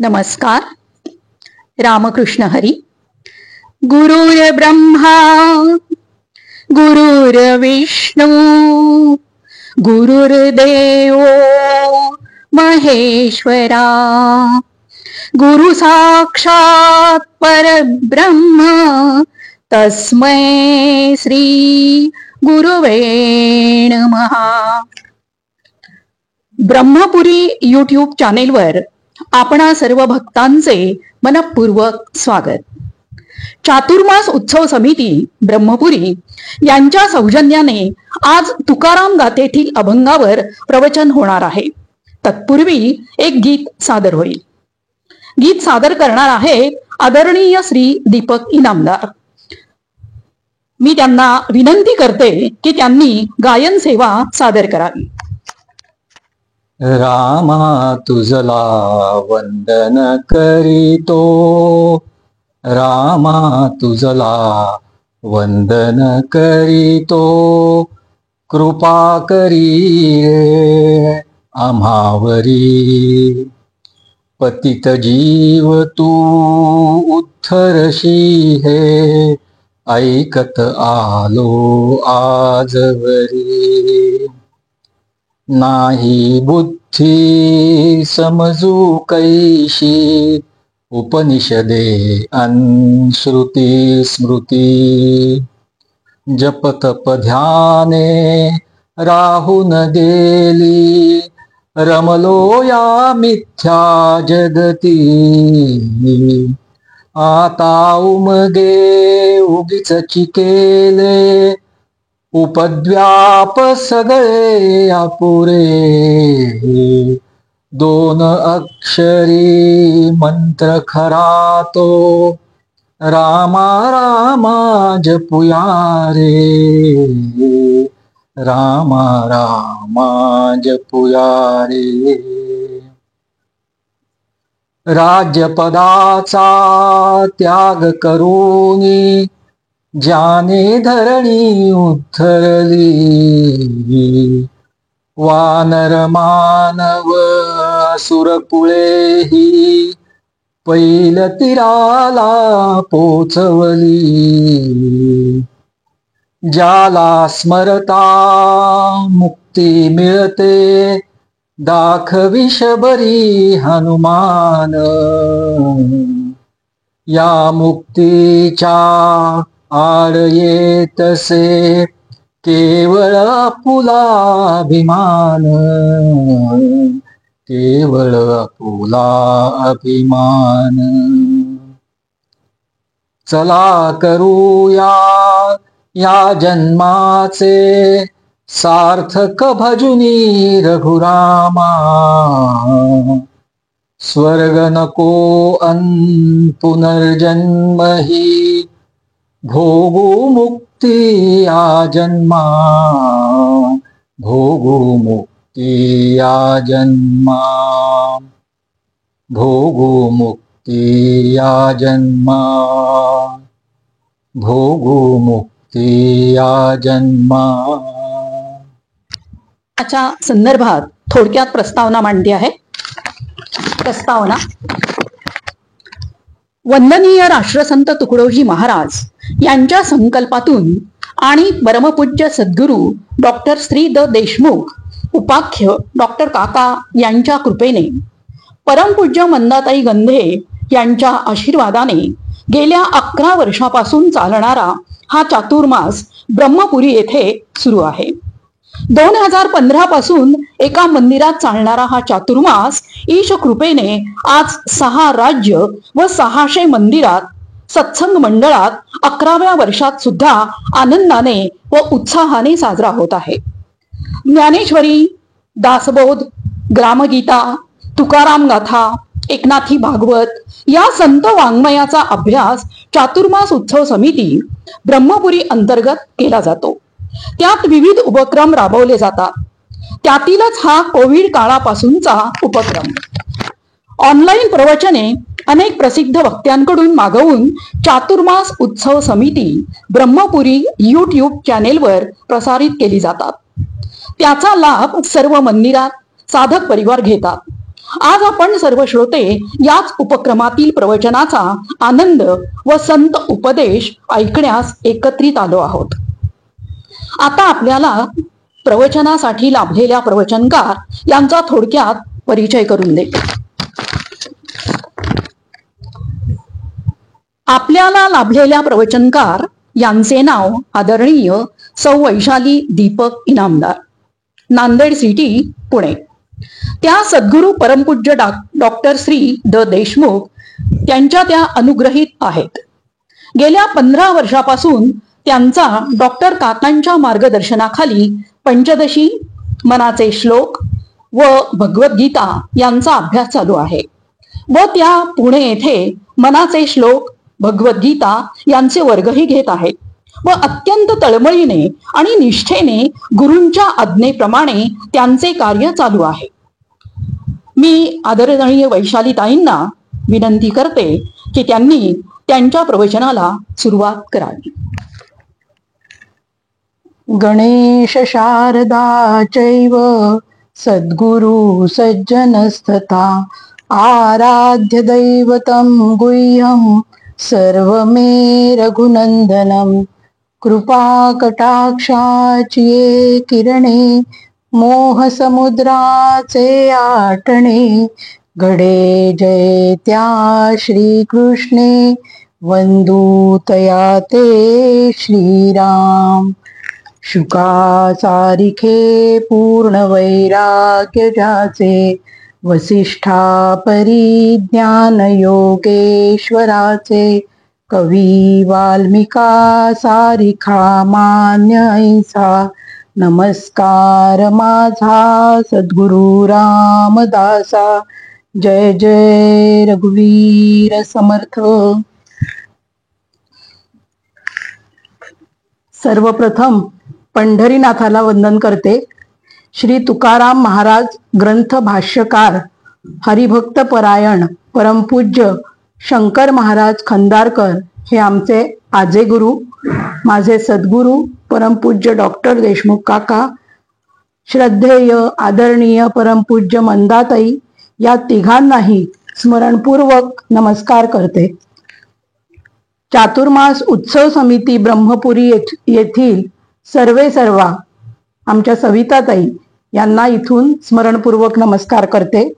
नमस्कार. रामकृष्ण हरी. गुरुर् ब्रह्मा गुरुर्विष्णू गुरुर्देव महेश्वरा गुरु साक्षात परब्रह्म तस्मै श्री गुरुवे नमः. ब्रह्मपुरी यूट्यूब चॅनेलवर आपणा सर्व भक्तांचे मनपूर्वक स्वागत. चातुर्मास उत्सव समिती ब्रह्मपुरी यांच्या सौजन्याने आज तुकाराम गाथेतील अभंगावर प्रवचन होणार आहे. तत्पूर्वी एक गीत सादर होईल. गीत सादर करणार आहे आदरणीय श्री दीपक इनामदार. मी त्यांना विनंती करते की त्यांनी गायन सेवा सादर करावी. रामा तुझला वंदन करीतो, रामा तुझला वंदन करीतो, कृपा करी रे आम्हावरी. पतित जीव तू उद्धरशी हे, ऐकत आलो आजवरी. नाही बुद्धी समजू कैशी, उपनिषदे अनुश्रुती स्मृती. जपतप ध्याने राहून गेली, रमलो या मिथ्या जगती. आता उमगे उगीच चिकेले, उपद्व्याप सगळे अपुरे. दोन अक्षरी मंत्र खरा तो, रामा रामा जपुया रे, रामा रामा जपुया रे. राज्यपदाचा त्याग करूनी, ज्याने धरणी उद्धरली. वानर मानव असुरकुळेही, पैल तीराला पोचवली. ज्याला स्मरता मुक्ती मिळते, दाखविष बरी हनुमान. या मुक्तीच्या आड येतसे, केवळ आपुला अभिमान, केवळ आपुला अभिमान. चला करूया या जन्माचे, सार्थक भजुनी रघुरामा. स्वर्ग नको अन पुनर्जन्मही, भोगू मुक्ती या जन्मा, भोगू मुक्ती या जन्मा, भोगू मुक्ती या जन्मा, भोगू मुक्ती या जन्मा. च्या संदर्भात थोडक्यात प्रस्तावना मांडली आहे. प्रस्तावना. वंदनीय राष्ट्रसंत तुकडोजी महाराज यांच्या संकल्पातून आणि परमपूज्य सद्गुरू डॉक्टर श्री द देशमुख उपाख्य डॉक्टर काका यांच्या कृपेने, परमपूज्य मंदाताई गंधे यांच्या आशीर्वादाने गेल्या 11 वर्षापासून चालणारा हा चातुर्मास ब्रह्मपुरी येथे सुरू आहे. 2015 पासून एका मंदिरात चालणारा हा चातुर्मास ईश कृपेने आज 6 राज्य व 600 मंदिरात सत्संग मंडळात 11व्या वर्षात सुद्धा आनंदाने व उत्साहाने साजरा होत आहे. ज्ञानेश्वरी, दासबोध, ग्रामगीता, तुकाराम गाथा, एकनाथी भागवत या संत वाङ्मयाचा अभ्यास चातुर्मास उत्सव समिती ब्रह्मपुरी अंतर्गत केला जातो. त्यात विविध उपक्रम राबवले जातात. त्यातीलच हा कोविड काळापासूनचा उपक्रम. ऑनलाईन प्रवचने अनेक प्रसिद्ध वक्त्यांकडून मागवून चातुर्मास उत्सव समिती ब्रह्मपुरी यूट्यूब चॅनेलवर प्रसारित केली जातात. त्याचा लाभ सर्व मंदिरात साधक परिवार घेतात. आज आपण सर्व श्रोते याच उपक्रमातील प्रवचनाचा आनंद व संत उपदेश ऐकण्यास एकत्रित आलो आहोत. आता आपल्याला प्रवचनासाठी लाभलेल्या प्रवचनकार यांचा थोडक्यात परिचय करून देते. आपल्याला लाभलेल्या प्रवचनकार यांचे नाव आदरणीय सौ वैशाली दीपक इनामदार, नांदेड सिटी, पुणे. त्या सद्गुरू परमपूज्य डॉक्टर श्री द देशमुख त्यांच्या त्या अनुग्रहित आहेत. गेल्या 15 वर्षापासून त्यांचा डॉक्टर काकांच्या मार्गदर्शनाखाली पंचदशी, मनाचे श्लोक व भगवद्गीता यांचा अभ्यास चालू आहे व त्या पुणे येथे मनाचे श्लोक, भगवद्गीता यांचे वर्गही घेत आहेत व अत्यंत तळमळीने आणि निष्ठेने गुरूंच्या आज्ञेप्रमाणे त्यांचे कार्य चालू आहे. मी आदरणीय वैशालीताईंना विनंती करते की त्यांनी त्यांच्या प्रवचनाला सुरुवात करावी. गणेश शारदा चैव सद्गुरु सज्जनस्तथा आराध्य दैवतं गुह्यं सर्वमे रघुनंदनं कृपा कटाक्षाची किरणे मोह समुद्राचे आटणे घडे जय त्या श्रीकृष्णे वंदू तया ते श्रीराम. शुकासारिखे पूर्ण वैराग्य ज्याचे वसिष्ठा परिज्ञान योगेश्वराचे कवी वाल्मिका सारिखा मान्य ऐसा नमस्कार माझा सद्गुरु रामदासा. जय जय रघुवीर समर्थ. सर्वप्रथम पंढरीनाथाला वंदन करते. श्री तुकाराम महाराज ग्रंथ भाष्यकार हरिभक्त परायण परमपूज्य शंकर महाराज खंदारकर हे आमचे आजे गुरु, माझे सद्गुरु परमपूज्य डॉक्टर देशमुख काका, श्रद्धेय आदरणीय परमपूज्य मंदाताई या तिघांनाही स्मरणपूर्वक नमस्कार करते. चातुर्मास उत्सव समिती ब्रह्मपुरी येथील सर्वा आमच्या सविताताई यांना इथून स्मरणपूर्वक नमस्कार करते.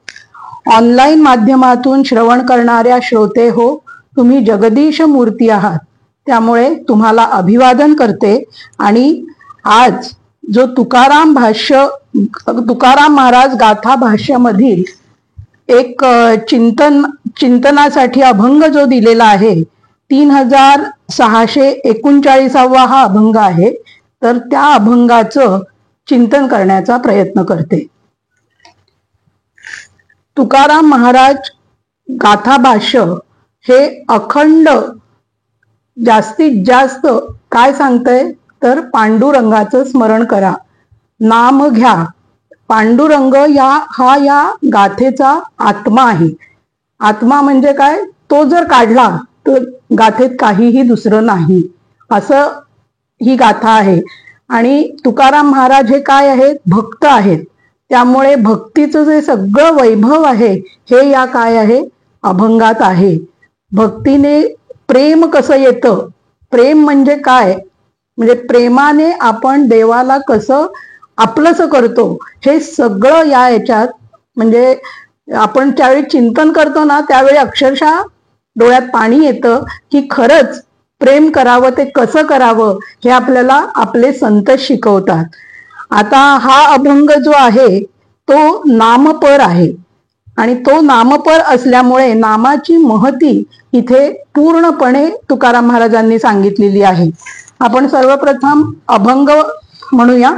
ऑनलाईन माध्यमातून श्रवण करणाऱ्या श्रोते हो, तुम्ही जगदीश मूर्ती आहात, त्यामुळे तुम्हाला अभिवादन करते. आणि आज जो तुकाराम महाराज गाथा भाष्यामधील एक चिंतनासाठी अभंग जो दिलेला आहे, 3639 हा अभंग आहे, तर त्या अभंगाचं चिंतन करण्याचा प्रयत्न करते. तुकाराम महाराज गाथा भाष्य हे अखंड जास्तीत जास्त काय सांगतंय तर पांडुरंगाचं स्मरण करा, नाम घ्या. पांडुरंग हा या गाथेचा आत्मा आहे. आत्मा म्हणजे काय, तो जर काढला तर गाथेत काहीही दुसरं नाही, असं ही गाथा आहे. आणि तुकाराम महाराज हे काय आहेत, भक्त आहेत. त्यामुळे भक्तीचं जे सगळं वैभव आहे हे या काय आहे, अभंगात आहे. भक्तीने प्रेम कसं येतं, प्रेम म्हणजे काय, म्हणजे प्रेमाने आपण देवाला कसं आपलंसं करतो, हे सगळं या याच्यात, म्हणजे आपण ज्यावेळी चिंतन करतो ना त्यावेळी अक्षरशः डोळ्यात पाणी येतं की खरंच प्रेम करावं ते कसं करावं हे आपल्याला आपले संत शिकवतात. आता हा अभंग जो आहे तो नामपर आहे आणि तो नामपर असल्यामुळे नामाची महती इथे पूर्णपणे तुकाराम महाराजांनी सांगितलेली आहे. आपण सर्वप्रथम अभंग म्हणूया.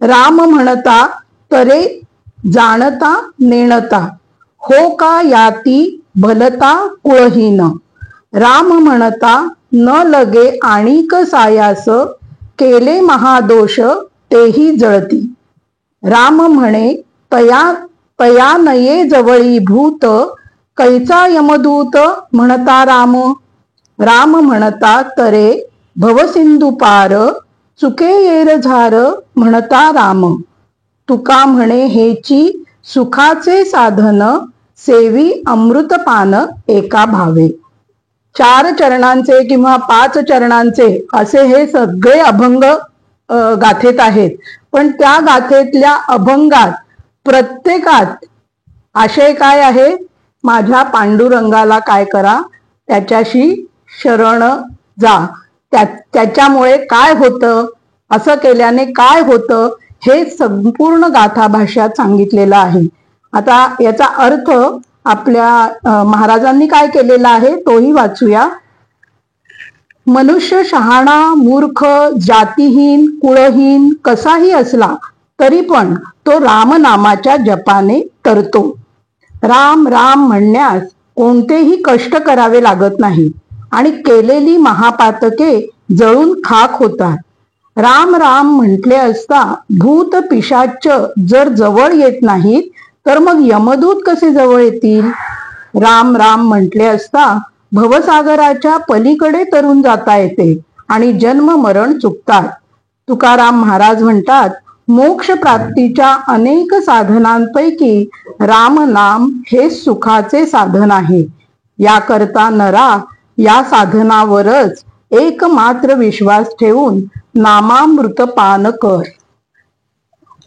राम म्हणता तरे जाणता नेणता, हो का याती भलता कुळहीन. राम म्हणता न लगे आणिक सायास, केले महादोष तेही जळती. राम म्हणे तया नये जवळी भूत, कैचा यमदूत म्हणता राम. राम म्हणता तरे भवसिंधू पार, चुके येर झार म्हणता राम. तुका म्हणे हेची सुखाचे साधन सेवी अमृतपान एका भावे. 4 चरणांचे किंवा 5 चरणांचे असे हे सगळे अभंग गाथेत आहेत. पण त्या गाथेतल्या अभंगात प्रत्येकात आशय काय आहे? माझ्या पांडुरंगाला काय करा, त्याच्याशी शरण जा, त्याच्यामुळे काय होतं, असं केल्याने काय होतं, हे संपूर्ण गाथा भाष्यात सांगितलेलं आहे. आता याचा अर्थ आपल्या महाराजांनी काय केलेला आहे तोही वाचूया. मनुष्य शहाणा, मूर्ख, जातीहीन, कुळहीन कसाही असला तरी पण तो रामनामाच्या जपाने तरतो. राम राम म्हणण्यास कोणतेही कष्ट करावे लागत नाही आणि केलेली महापातके जळून खाक होतात. राम राम म्हटले असता भूत पिशाच जर जवळ येत नाहीत तर मग यमदूत कसे जवळ येतील? राम राम म्हटले असता भवसागराच्या पलीकडे तरून जाता येते आणि जन्म मरण चुकतात. तुकाराम महाराज म्हणतात, मोक्ष प्राप्तीच्या अनेक साधनांपैकी रामनाम हे सुखाचे साधन आहे. याकरता नरा या साधनावरच एकमात्र विश्वास ठेवून नामामृत पान कर.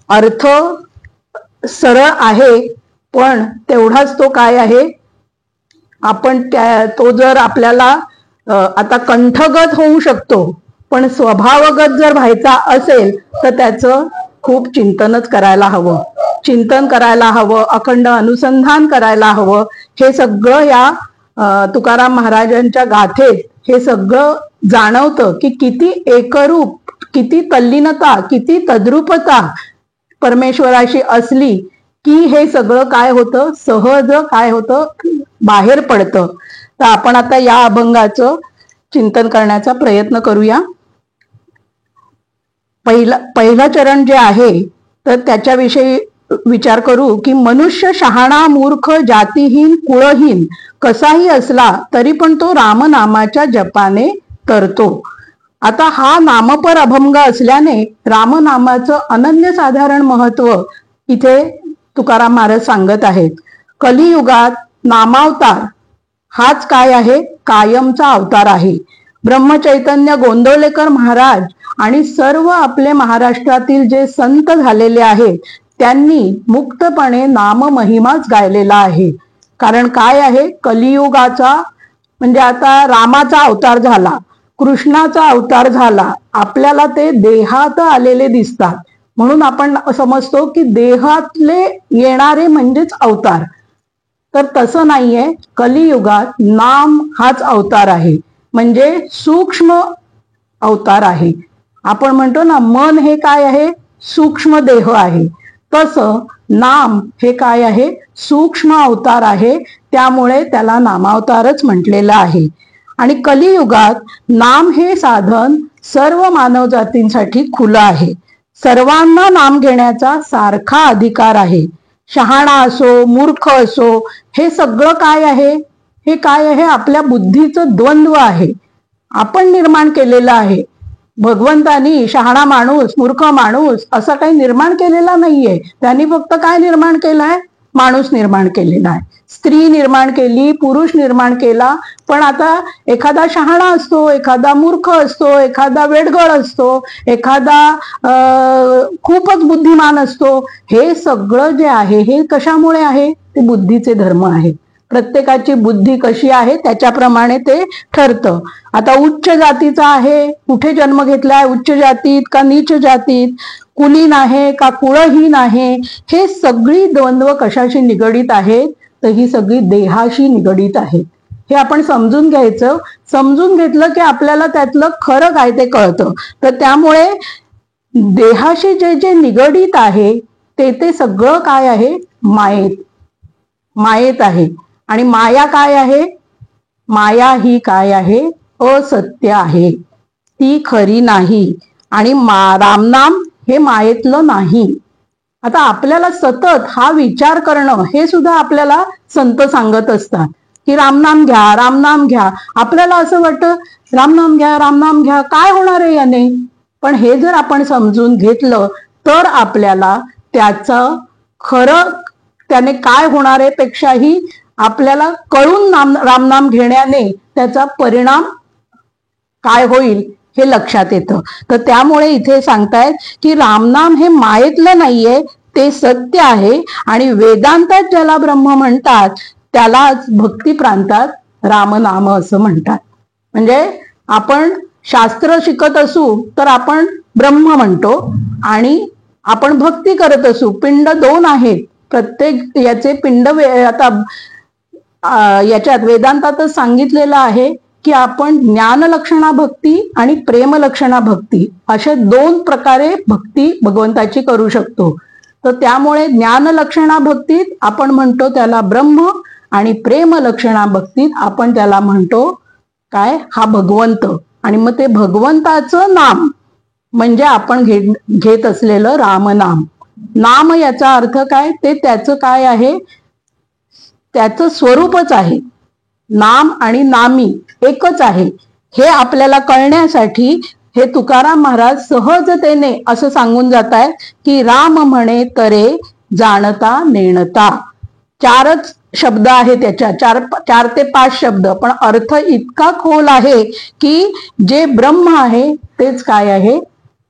अर्थ सरळ आहे, पण तेवढाच तो काय आहे, आपण तो जर आपल्याला आता कंठगत होऊ शकतो, पण स्वभावगत जर व्हायचा असेल तर त्याचं खूप चिंतनच करायला हवं. चिंतन करायला हवं, अखंड अनुसंधान करायला हवं. हे सगळं या तुकाराम महाराजांच्या गाथेत हे सगळं जाणवतं की किती एकरूप, किती तल्लीनता, किती तद्रूपता परमेश्वराशी असली की हे सगळं काय होतं, सहज काय होतं, बाहेर पडतं. तर आपण आता या अभंगाचं चिंतन करण्याचा प्रयत्न करूया. पहिलं चरण जे आहे तर त्याच्याविषयी विचार करू की मनुष्य शहाणा, मूर्ख, जातीहीन, कुळहीन कसाही असला तरी पण तो रामनामाच्या जपाने तरतो. आता हा नामपर अभंग असल्याने रामनामाचं अनन्यसाधारण महत्व इथे तुकाराम महाराज सांगत आहेत. कलियुगात नामावतार हाच काय आहे, कायमचा अवतार आहे. ब्रह्मचैतन्य गोंदवलेकर महाराज आणि सर्व आपले महाराष्ट्रातील जे संत झालेले आहेत त्यांनी मुक्तपणे नाम महिमाच गायलेला आहे. कारण काय आहे, कलियुगाचा म्हणजे आता रामाचा अवतार झाला, कृष्णाचा अवतार झाला, आपल्याला ते देहात आलेले दिसतात म्हणून आपण समजतो की देहातले येणारे म्हणजेच अवतार. तर तसं नाहीये, कलियुगात नाम हाच अवतार आहे, म्हणजे सूक्ष्म अवतार आहे. आपण म्हणतो ना मन हे काय आहे, सूक्ष्म देह आहे, तसं नाम हे काय आहे, सूक्ष्म अवतार आहे. त्यामुळे त्याला नामावतारच म्हटलेलं आहे. आणि कलियुगात नाम हे साधन सर्व मानवजातींसाठी खुलं आहे. सर्वांना नाम घेण्याचा सारखा अधिकार आहे. शहाणा असो, मूर्ख असो, हे सगळं काय आहे, हे काय आहे, आपल्या बुद्धीचं द्वंद्व आहे, आपण निर्माण केलेलं आहे. भगवंतानी शहाणा माणूस, मूर्ख माणूस असं काही निर्माण केलेला नाहीये. त्यांनी फक्त काय निर्माण केलाय, माणूस निर्माण केलेला आहे. स्त्री निर्माण केली, पुरुष निर्माण केला. पण आता एखादा शहाणा असतो, एखादा मूर्ख असतो, एखादा वेडगळ असतो, एखादा खूपच बुद्धिमान असतो. हे सगळं जे आहे हे कशामुळे आहे, ते बुद्धीचे धर्म आहे. प्रत्येकाची बुद्धी कशी आहे त्याच्याप्रमाणे ते ठरतं. आता उच्च जातीचा आहे, कुठे जन्म घेतलाय, उच्च जातीत का नीच जातीत, कुलीन आहे का कुळहीन आहे, हे सगळी द्वंद्व कशाशी निगडीत आहेत, तर ही सगळी देहाशी निगडीत आहेत. हे आपण समजून घ्यायचं. समजून घेतलं की आपल्याला त्यातलं खरं काय ते कळतं. तर त्यामुळे देहाशी जे जे निगडीत आहे ते सगळं काय आहे, मायेत आहे. आणि माया काय आहे, माया ही काय आहे, असत्य आहे, ती खरी नाही. आणि रामनाम हे मायेतलं नाही. आता आपल्याला सतत हा विचार करणं हे सुद्धा आपल्याला संत सांगत असतात की रामनाम घ्या, रामनाम घ्या. आपल्याला असं वाटतं रामनाम घ्या, रामनाम घ्या, काय होणार आहे याने. पण हे जर आपण समजून घेतलं तर आपल्याला त्याचं खरं त्याने काय होणार आहे पेक्षाही आपल्याला कळून रामनाम घेण्याने त्याचा परिणाम काय होईल हे लक्षात येतं. तर त्यामुळे इथे सांगतायत की रामनाम हे मायेतलं नाहीये, ते सत्य आहे आणि वेदांतात ज्याला ब्रह्म म्हणतात त्यालाच भक्ती प्रांतात रामनाम असं म्हणतात. म्हणजे आपण शास्त्र शिकत असू तर आपण ब्रह्म म्हणतो आणि आपण भक्ती करत असू, पिंड दोन आहेत, प्रत्येक याचे पिंड आता याच्यात वेदांतातच सांगितलेलं आहे की आपण ज्ञान लक्षणा भक्ती आणि प्रेम लक्षणा भक्ती अशा दोन प्रकारे भक्ती भगवंताची करू शकतो. तर त्यामुळे ज्ञान लक्षणा भक्तीत आपण म्हणतो त्याला ब्रह्म आणि प्रेम लक्षणा भक्तीत आपण त्याला म्हणतो काय, हा भगवंत. आणि मग ते भगवंताचं नाम म्हणजे आपण घेत असलेलं रामनाम. नाम याचा अर्थ काय, ते त्याचं काय आहे, त्याचं स्वरूपच आहे. नाम आणि नामी एकच आहे हे आपल्याला कळण्यासाठी हे तुकाराम महाराज सहजतेने असं सांगून जात आहे की राम म्हणे तरे जाणता नेणता. चारच शब्द आहे त्याच्या, 4 ते 5 शब्द, पण अर्थ इतका खोल आहे की जे ब्रह्म आहे तेच काय आहे,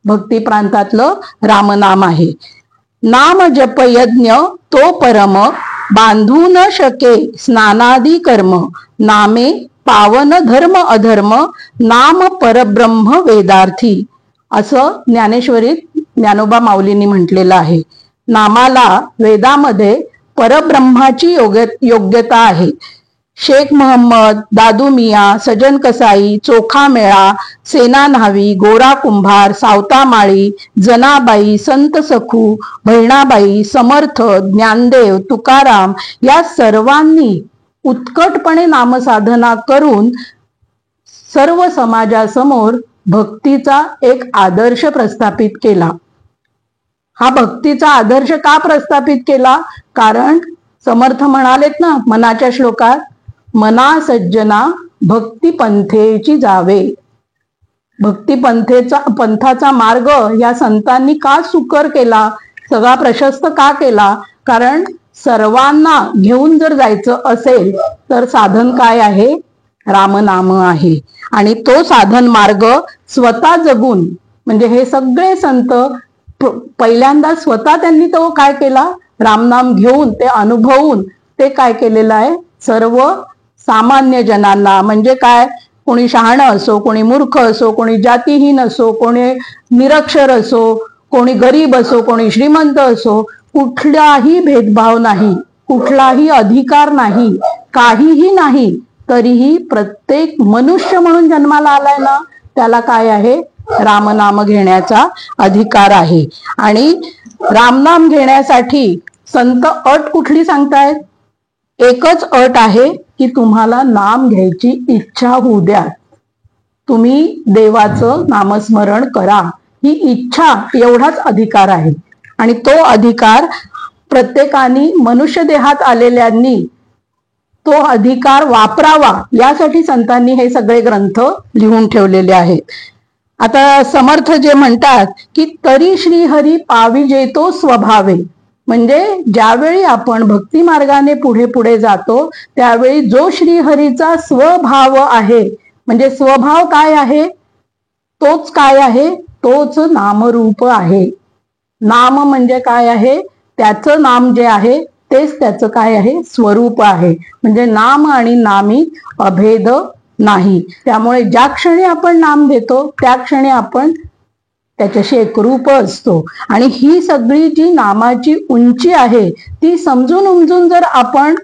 भक्ती प्रांतातलं रामनाम आहे. नाम जप यज्ञ तो परम, बांधू न शके स्नानादी कर्म, नामे पावन धर्म अधर्म, नाम परब्रह्म वेदार्थी असं ज्ञानेश्वरीत ज्ञानोबा माऊलींनी म्हटलेलं आहे. नामाला वेदामध्ये परब्रह्माची योग्यता आहे. शेख मोहम्मद, दादू मिया, सजन कसाई, चोखा मेळा, सेना न्हावी, गोरा कुंभार, सावता माळी, जनाबाई, संत सखू, बहिणाबाई, समर्थ, ज्ञानदेव, तुकाराम या सर्वांनी उत्कटपणे नामसाधना करून सर्व समाजासमोर भक्तीचा एक आदर्श प्रस्थापित केला. हा भक्तीचा आदर्श का प्रस्थापित केला, कारण समर्थ म्हणालेत ना मनाच्या श्लोकात, मना सज्जना भक्ती पंथेची जावे. भक्ती पंथाचा मार्ग या संतांनी का सुकर केला, सगळा प्रशस्त का केला, कारण सर्वांना घेऊन जर जायचं असेल तर साधन काय आहे, रामनाम आहे. आणि तो साधन मार्ग स्वतः जगून, म्हणजे हे सगळे संत पहिल्यांदा स्वतः त्यांनी तो काय केला, रामनाम घेऊन ते अनुभवून ते काय केलेलं आहे, सर्व सामान्य जनांना, म्हणजे काय, कोणी शहाणं असो, कोणी मूर्ख असो, कोणी जातीहीन असो, कोणी निरक्षर असो, कोणी गरीब असो, कोणी श्रीमंत असो, कुठलाही भेदभाव नाही, कुठलाही अधिकार नाही, काहीही नाही, तरीही प्रत्येक मनुष्य म्हणून जन्माला आलाय ना त्याला काय आहे, रामनाम घेण्याचा अधिकार आहे. आणि रामनाम घेण्यासाठी संत अट कुठली सांगतायत, एकच अट आहे की तुम्हाला नाम घ्यायची इच्छा होऊ द्या, तुम्ही देवाचं नामस्मरण करा, ही इच्छा एवढाच अधिकार आहे. आणि तो अधिकार प्रत्येकाने मनुष्य देहात आलेल्यांनी तो अधिकार वापरावा यासाठी संतांनी हे सगळे ग्रंथ लिहून ठेवलेले आहेत. आता समर्थ जे म्हणतात की तरी श्रीहरी पाविजे तो स्वभावे, म्हणजे ज्यावेळी आपण भक्ती मार्गाने पुढे पुढे जातो त्यावेळी जो श्रीहरीचा स्वभाव आहे, म्हणजे स्वभाव काय आहे, तोच काय आहे, तोच नामरूप आहे. नाम म्हणजे काय आहे, त्याचं नाम जे आहे तेच त्याचं काय आहे, स्वरूप आहे. म्हणजे नाम आणि नामी अभेद नाही. त्यामुळे ज्या क्षणी आपण नाम घेतो त्या क्षणी आपण त्याच्याशी एकरूप असतो. आणि ही सगळी जी नामाची उंची आहे ती समजून उमजून जर आपण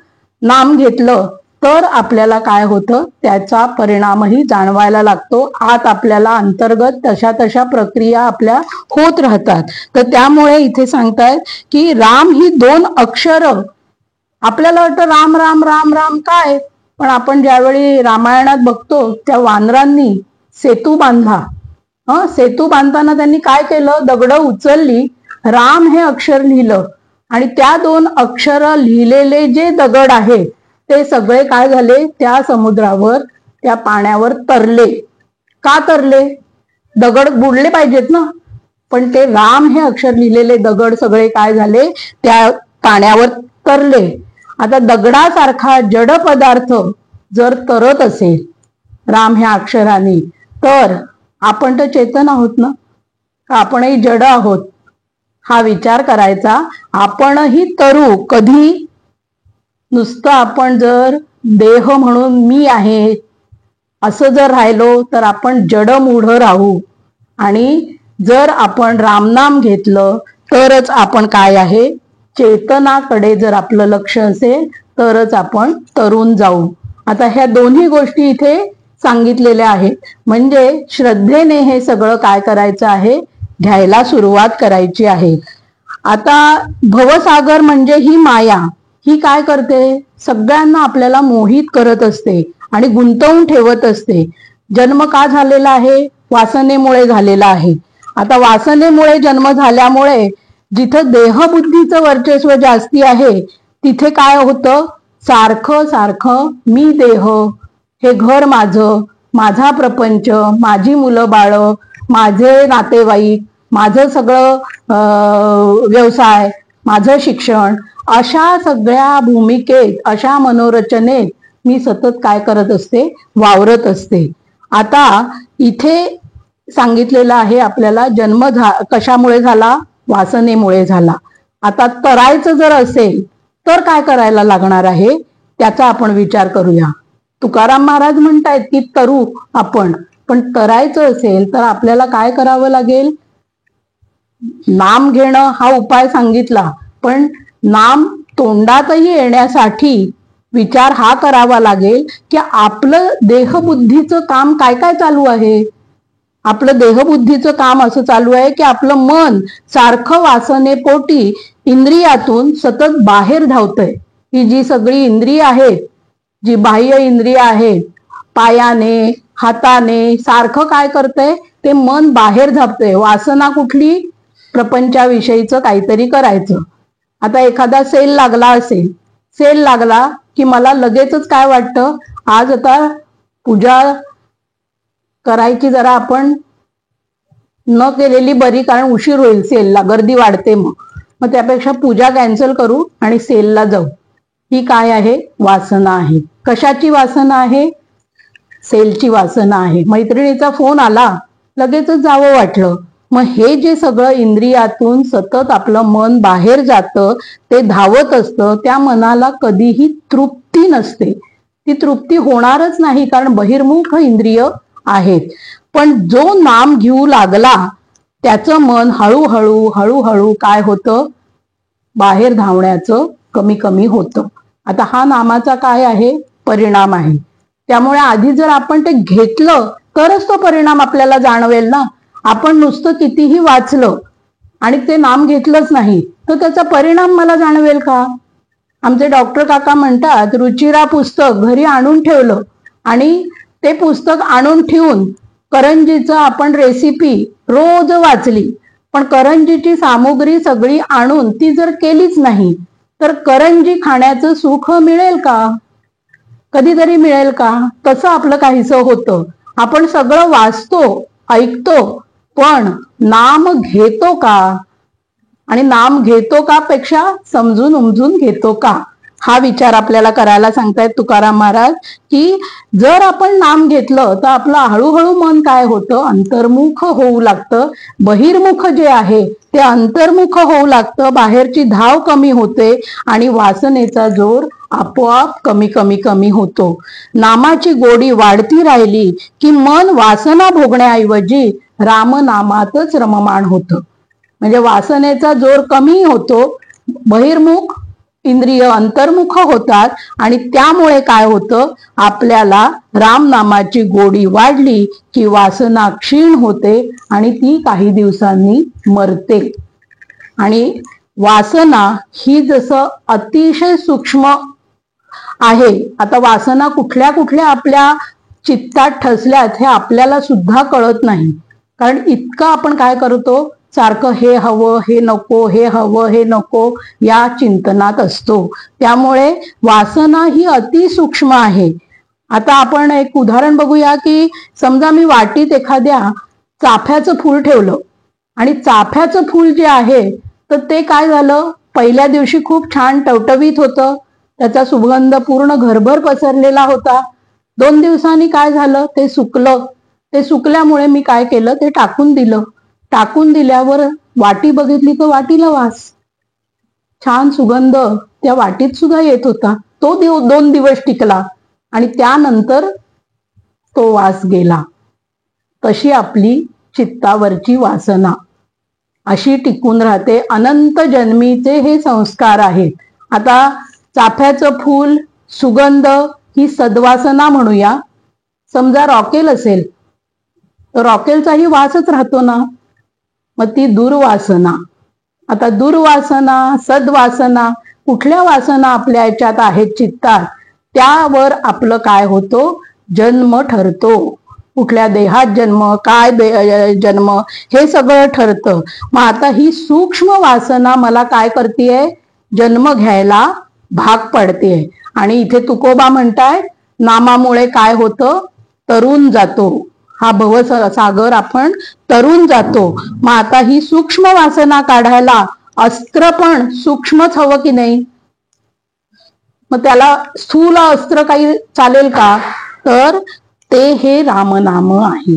नाम घेतलं तर आपल्याला काय होतं, त्याचा परिणामही जाणवायला लागतो. आत आपल्याला अंतर्गत तशा प्रक्रिया आपल्या होत राहतात. तर त्यामुळे इथे सांगतायत की राम ही 2 अक्षर, आपल्याला वाटतं राम राम राम राम काय, पण आपण ज्यावेळी रामायणात बघतो त्या वानरांनी सेतू बांधला, सेतू बांधताना त्यांनी काय केलं, दगडं उचलली, राम हे अक्षर लिहिलं आणि त्या 2 अक्षर लिहिलेले जे दगड आहेत ते सगळे काय झाले, त्या समुद्रावर त्या पाण्यावर तरले. का तरले, दगड बुडले पाहिजेत ना, पण ते राम हे अक्षर लिहिलेले दगड सगळे काय झाले, त्या पाण्यावर तरले. आता दगडासारखा जड पदार्थ जर तरत असेल राम ह्या अक्षराने, तर आपण तर चेतन आहोत ना, आपणही जड आहोत हा विचार करायचा. आपणही तरू कधी. नुसतं आपण जर देह म्हणून मी आहे असं जर राहिलो तर आपण जड मूढ राहू. आणि जर आपण रामनाम घेतलं तरच आपण काय आहे, चेतनाकडे जर आपलं लक्ष असेल तरच आपण तरुण जाऊ. आता ह्या दोन्ही गोष्टी इथे सांगितलेल्या आहेत. म्हणजे श्रद्धेने हे सगळं काय करायचं आहे, घ्यायला सुरुवात करायची आहे. आता भवसागर म्हणजे ही माया, ही काय करते, सगळ्यांना आपल्याला मोहित करत असते आणि गुंतवून ठेवत असते. जन्म का झालेला आहे, वासनेमुळे झालेला आहे. आता वासनेमुळे जन्म झाल्यामुळे जिथं देहबुद्धीचं वर्चस्व जास्ती आहे तिथे काय होतं, सारखं सारखं मी देह, हे घर माझं, माझा प्रपंच, माझी मुलं बाळ, माझे नातेवाईक, माझं सगळं व्यवसाय, माझं शिक्षण, अशा सगळ्या भूमिकेत, अशा मनोरचनेत मी सतत काय करत असते, वावरत असते. आता इथे सांगितलेलं आहे आपल्याला जन्म कशामुळे झाला, वासनेमुळे झाला. आता तरायचं जर असेल तर काय करायला लागणार आहे त्याचा आपण विचार करूया. तुकाराम महाराज म्हणतायत की तरू आपण, पण तरायचं असेल तर आपल्याला काय करावं लागेल, नाम घेणं हा उपाय सांगितला, पण नाम तोंडातही येण्यासाठी विचार हा करावा लागेल की आपलं देहबुद्धीचं काम काय काय चालू आहे. आपलं देहबुद्धीचं काम असं चालू आहे की आपलं मन सारखं वासनेपोटी इंद्रियातून सतत बाहेर धावतंय. ही जी सगळी इंद्रिय आहेत, जी बाह्य इंद्रिय आहेत, पायाने हाताने सारखं काय करतंय, ते मन बाहेर धावतंय. वासना कुठली, प्रपंचाविषयीचं काहीतरी करायचं. आता एखादा सेल लागला असेल, सेल लागला की मला लगेचच काय वाटतं, आज आता पूजा करायची जरा आपण न केलेली बरी, कारण उशीर होईल, सेलला गर्दी वाढते. मग त्यापेक्षा पूजा कॅन्सल करू आणि सेलला जाऊ. ही काय आहे, वासना आहे. कशाची वासना आहे, सेलची वासना आहे. मैत्रिणीचा फोन आला, लगेचच जावं वाटलं. मग हे जे सगळं इंद्रियातून सतत आपलं मन बाहेर जातं, ते धावत असतं, त्या मनाला कधीही तृप्ती नसते. ती तृप्ती होणारच नाही, कारण बहिर्मुख इंद्रिय आहेत. पण जो नाम घेऊ लागला त्याचं मन हळूहळू हळूहळू काय होतं, बाहेर धावण्याचं कमी कमी होतं. आता हा नामाचा काय आहे, परिणाम आहे. त्यामुळे आधी जर आपण ते घेतलं तरच तो परिणाम आपल्याला जाणवेल ना. आपण नुसतं कितीही वाचलं आणि ते नाम घेतलंच नाही तर त्याचा परिणाम मला जाणवेल का. आमचे डॉक्टर काका म्हणतात, रुचिरा पुस्तक घरी आणून ठेवलं आणि ते पुस्तक आणून ठेवून करंजीचं आपण रेसिपी रोज वाचली, पण करंजीची सामुग्री सगळी आणून ती जर केलीच नाही तर करंजी खाण्याचं सुख मिळेल का, कधीतरी मिळेल का. तसं आपलं काहीसं होतं. आपण सगळं वाचतो, ऐकतो, पण नाम घेतो का, आणि नाम घेतो का पेक्षा समजून उमजून घेतो का, हा विचार आपल्याला करायला सांगतायत तुकाराम महाराज. की जर आपण नाम घेतलं तर आपलं हळूहळू मन काय होतं, अंतर्मुख होऊ लागतं. बहिर्मुख जे आहे ते अंतर्मुख होऊ लागतं. बाहेरची धाव कमी होते आणि वासनेचा जोर आपोआप कमी कमी कमी होतो. नामाची गोडी वाढती राहिली की मन वासना भोगण्याऐवजी रामनामातच रममाण होतं. म्हणजे वासनेचा जोर कमी होतो, बहिर्मुख इंद्रिय अंतर्मुख होतात आणि त्यामुळे काय होतं, आपल्याला रामनामाची गोडी वाढली की वासना क्षीण होते आणि ती काही दिवसांनी मरते. आणि वासना ही जसं अतिशय सूक्ष्म आहे. आता वासना कुठल्या कुठल्या आपल्या चित्तात ठसल्यात हे आपल्याला सुद्धा कळत नाही, कारण इतकं आपण काय करतो, सारखं हे हवं हे नको, हे हवं हे नको या चिंतनात असतो. त्यामुळे वासना ही अतिसूक्ष्म आहे. आता आपण एक उदाहरण बघूया की समजा मी वाटीत एखाद्या चाफ्याचं फूल ठेवलं आणि चाफ्याचं फूल जे आहे तर ते काय झालं, पहिल्या दिवशी खूप छान टवटवीत होतं, त्याचा सुगंध पूर्ण घरभर पसरलेला होता. 2 दिवसांनी काय झालं, ते सुकलं. ते सुकल्यामुळे मी काय केलं, ते टाकून दिलं. टाकून दिल्यावर वाटी बघितली तर वाटीला वास, छान सुगंध त्या वाटीत सुद्धा येत होता. तो 2 दिवस टिकला आणि त्यानंतर तो वास गेला. तशी आपली चित्तावरची वासना अशी टिकून राहते. अनंत जन्मीचे हे संस्कार आहेत. आता चाफ्याचं फूल, सुगंध ही सद्वासना म्हणूया. समजा रॉकेल असेल तर रॉकेलचाही वासच राहतो ना, मग ती दुर्वासना. आता दुर्वासना, सद्वासना, कुठल्या वासना आपल्या याच्यात आहेत चित्तात, त्यावर आपलं काय होतो, जन्म ठरतो. कुठल्या देहात जन्म, काय जन्म, हे सगळं ठरतं. मग आता ही सूक्ष्म वासना मला काय करतेय, जन्म घ्यायला भाग पडतेय. आणि इथे तुकोबा म्हणताय, नामामुळे काय होतं, तरुण जातो. हा भवसागर आपण तरुण जातो. मग आता ही सूक्ष्म वासना काढायला अस्त्र पण सूक्ष्मच हवं की नाही. मग त्याला स्थूल अस्त्र काही चालेल का, तर ते हे रामनाम आहे.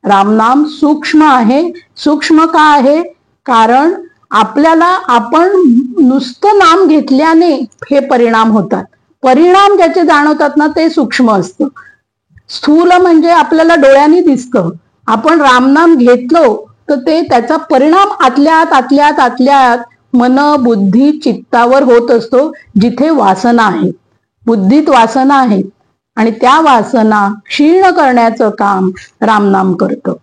रामनाम सूक्ष्म आहे. सूक्ष्म का आहे, कारण आपल्याला आपण नुसतं नाम घेतल्याने हे परिणाम होतात. परिणाम ज्याचे जाणवतात ना, ते सूक्ष्म असतं. स्थूल म्हणजे आपल्याला डोळ्यांनी दिसतं. आपण रामनाम घेतलो तर ते त्याचा परिणाम आतल्यात मन, बुद्धी, चित्तावर होत असतो, जिथे वासना आहे. बुद्धीत वासना आहे आणि त्या वासना क्षीण करण्याचं काम रामनाम करतं.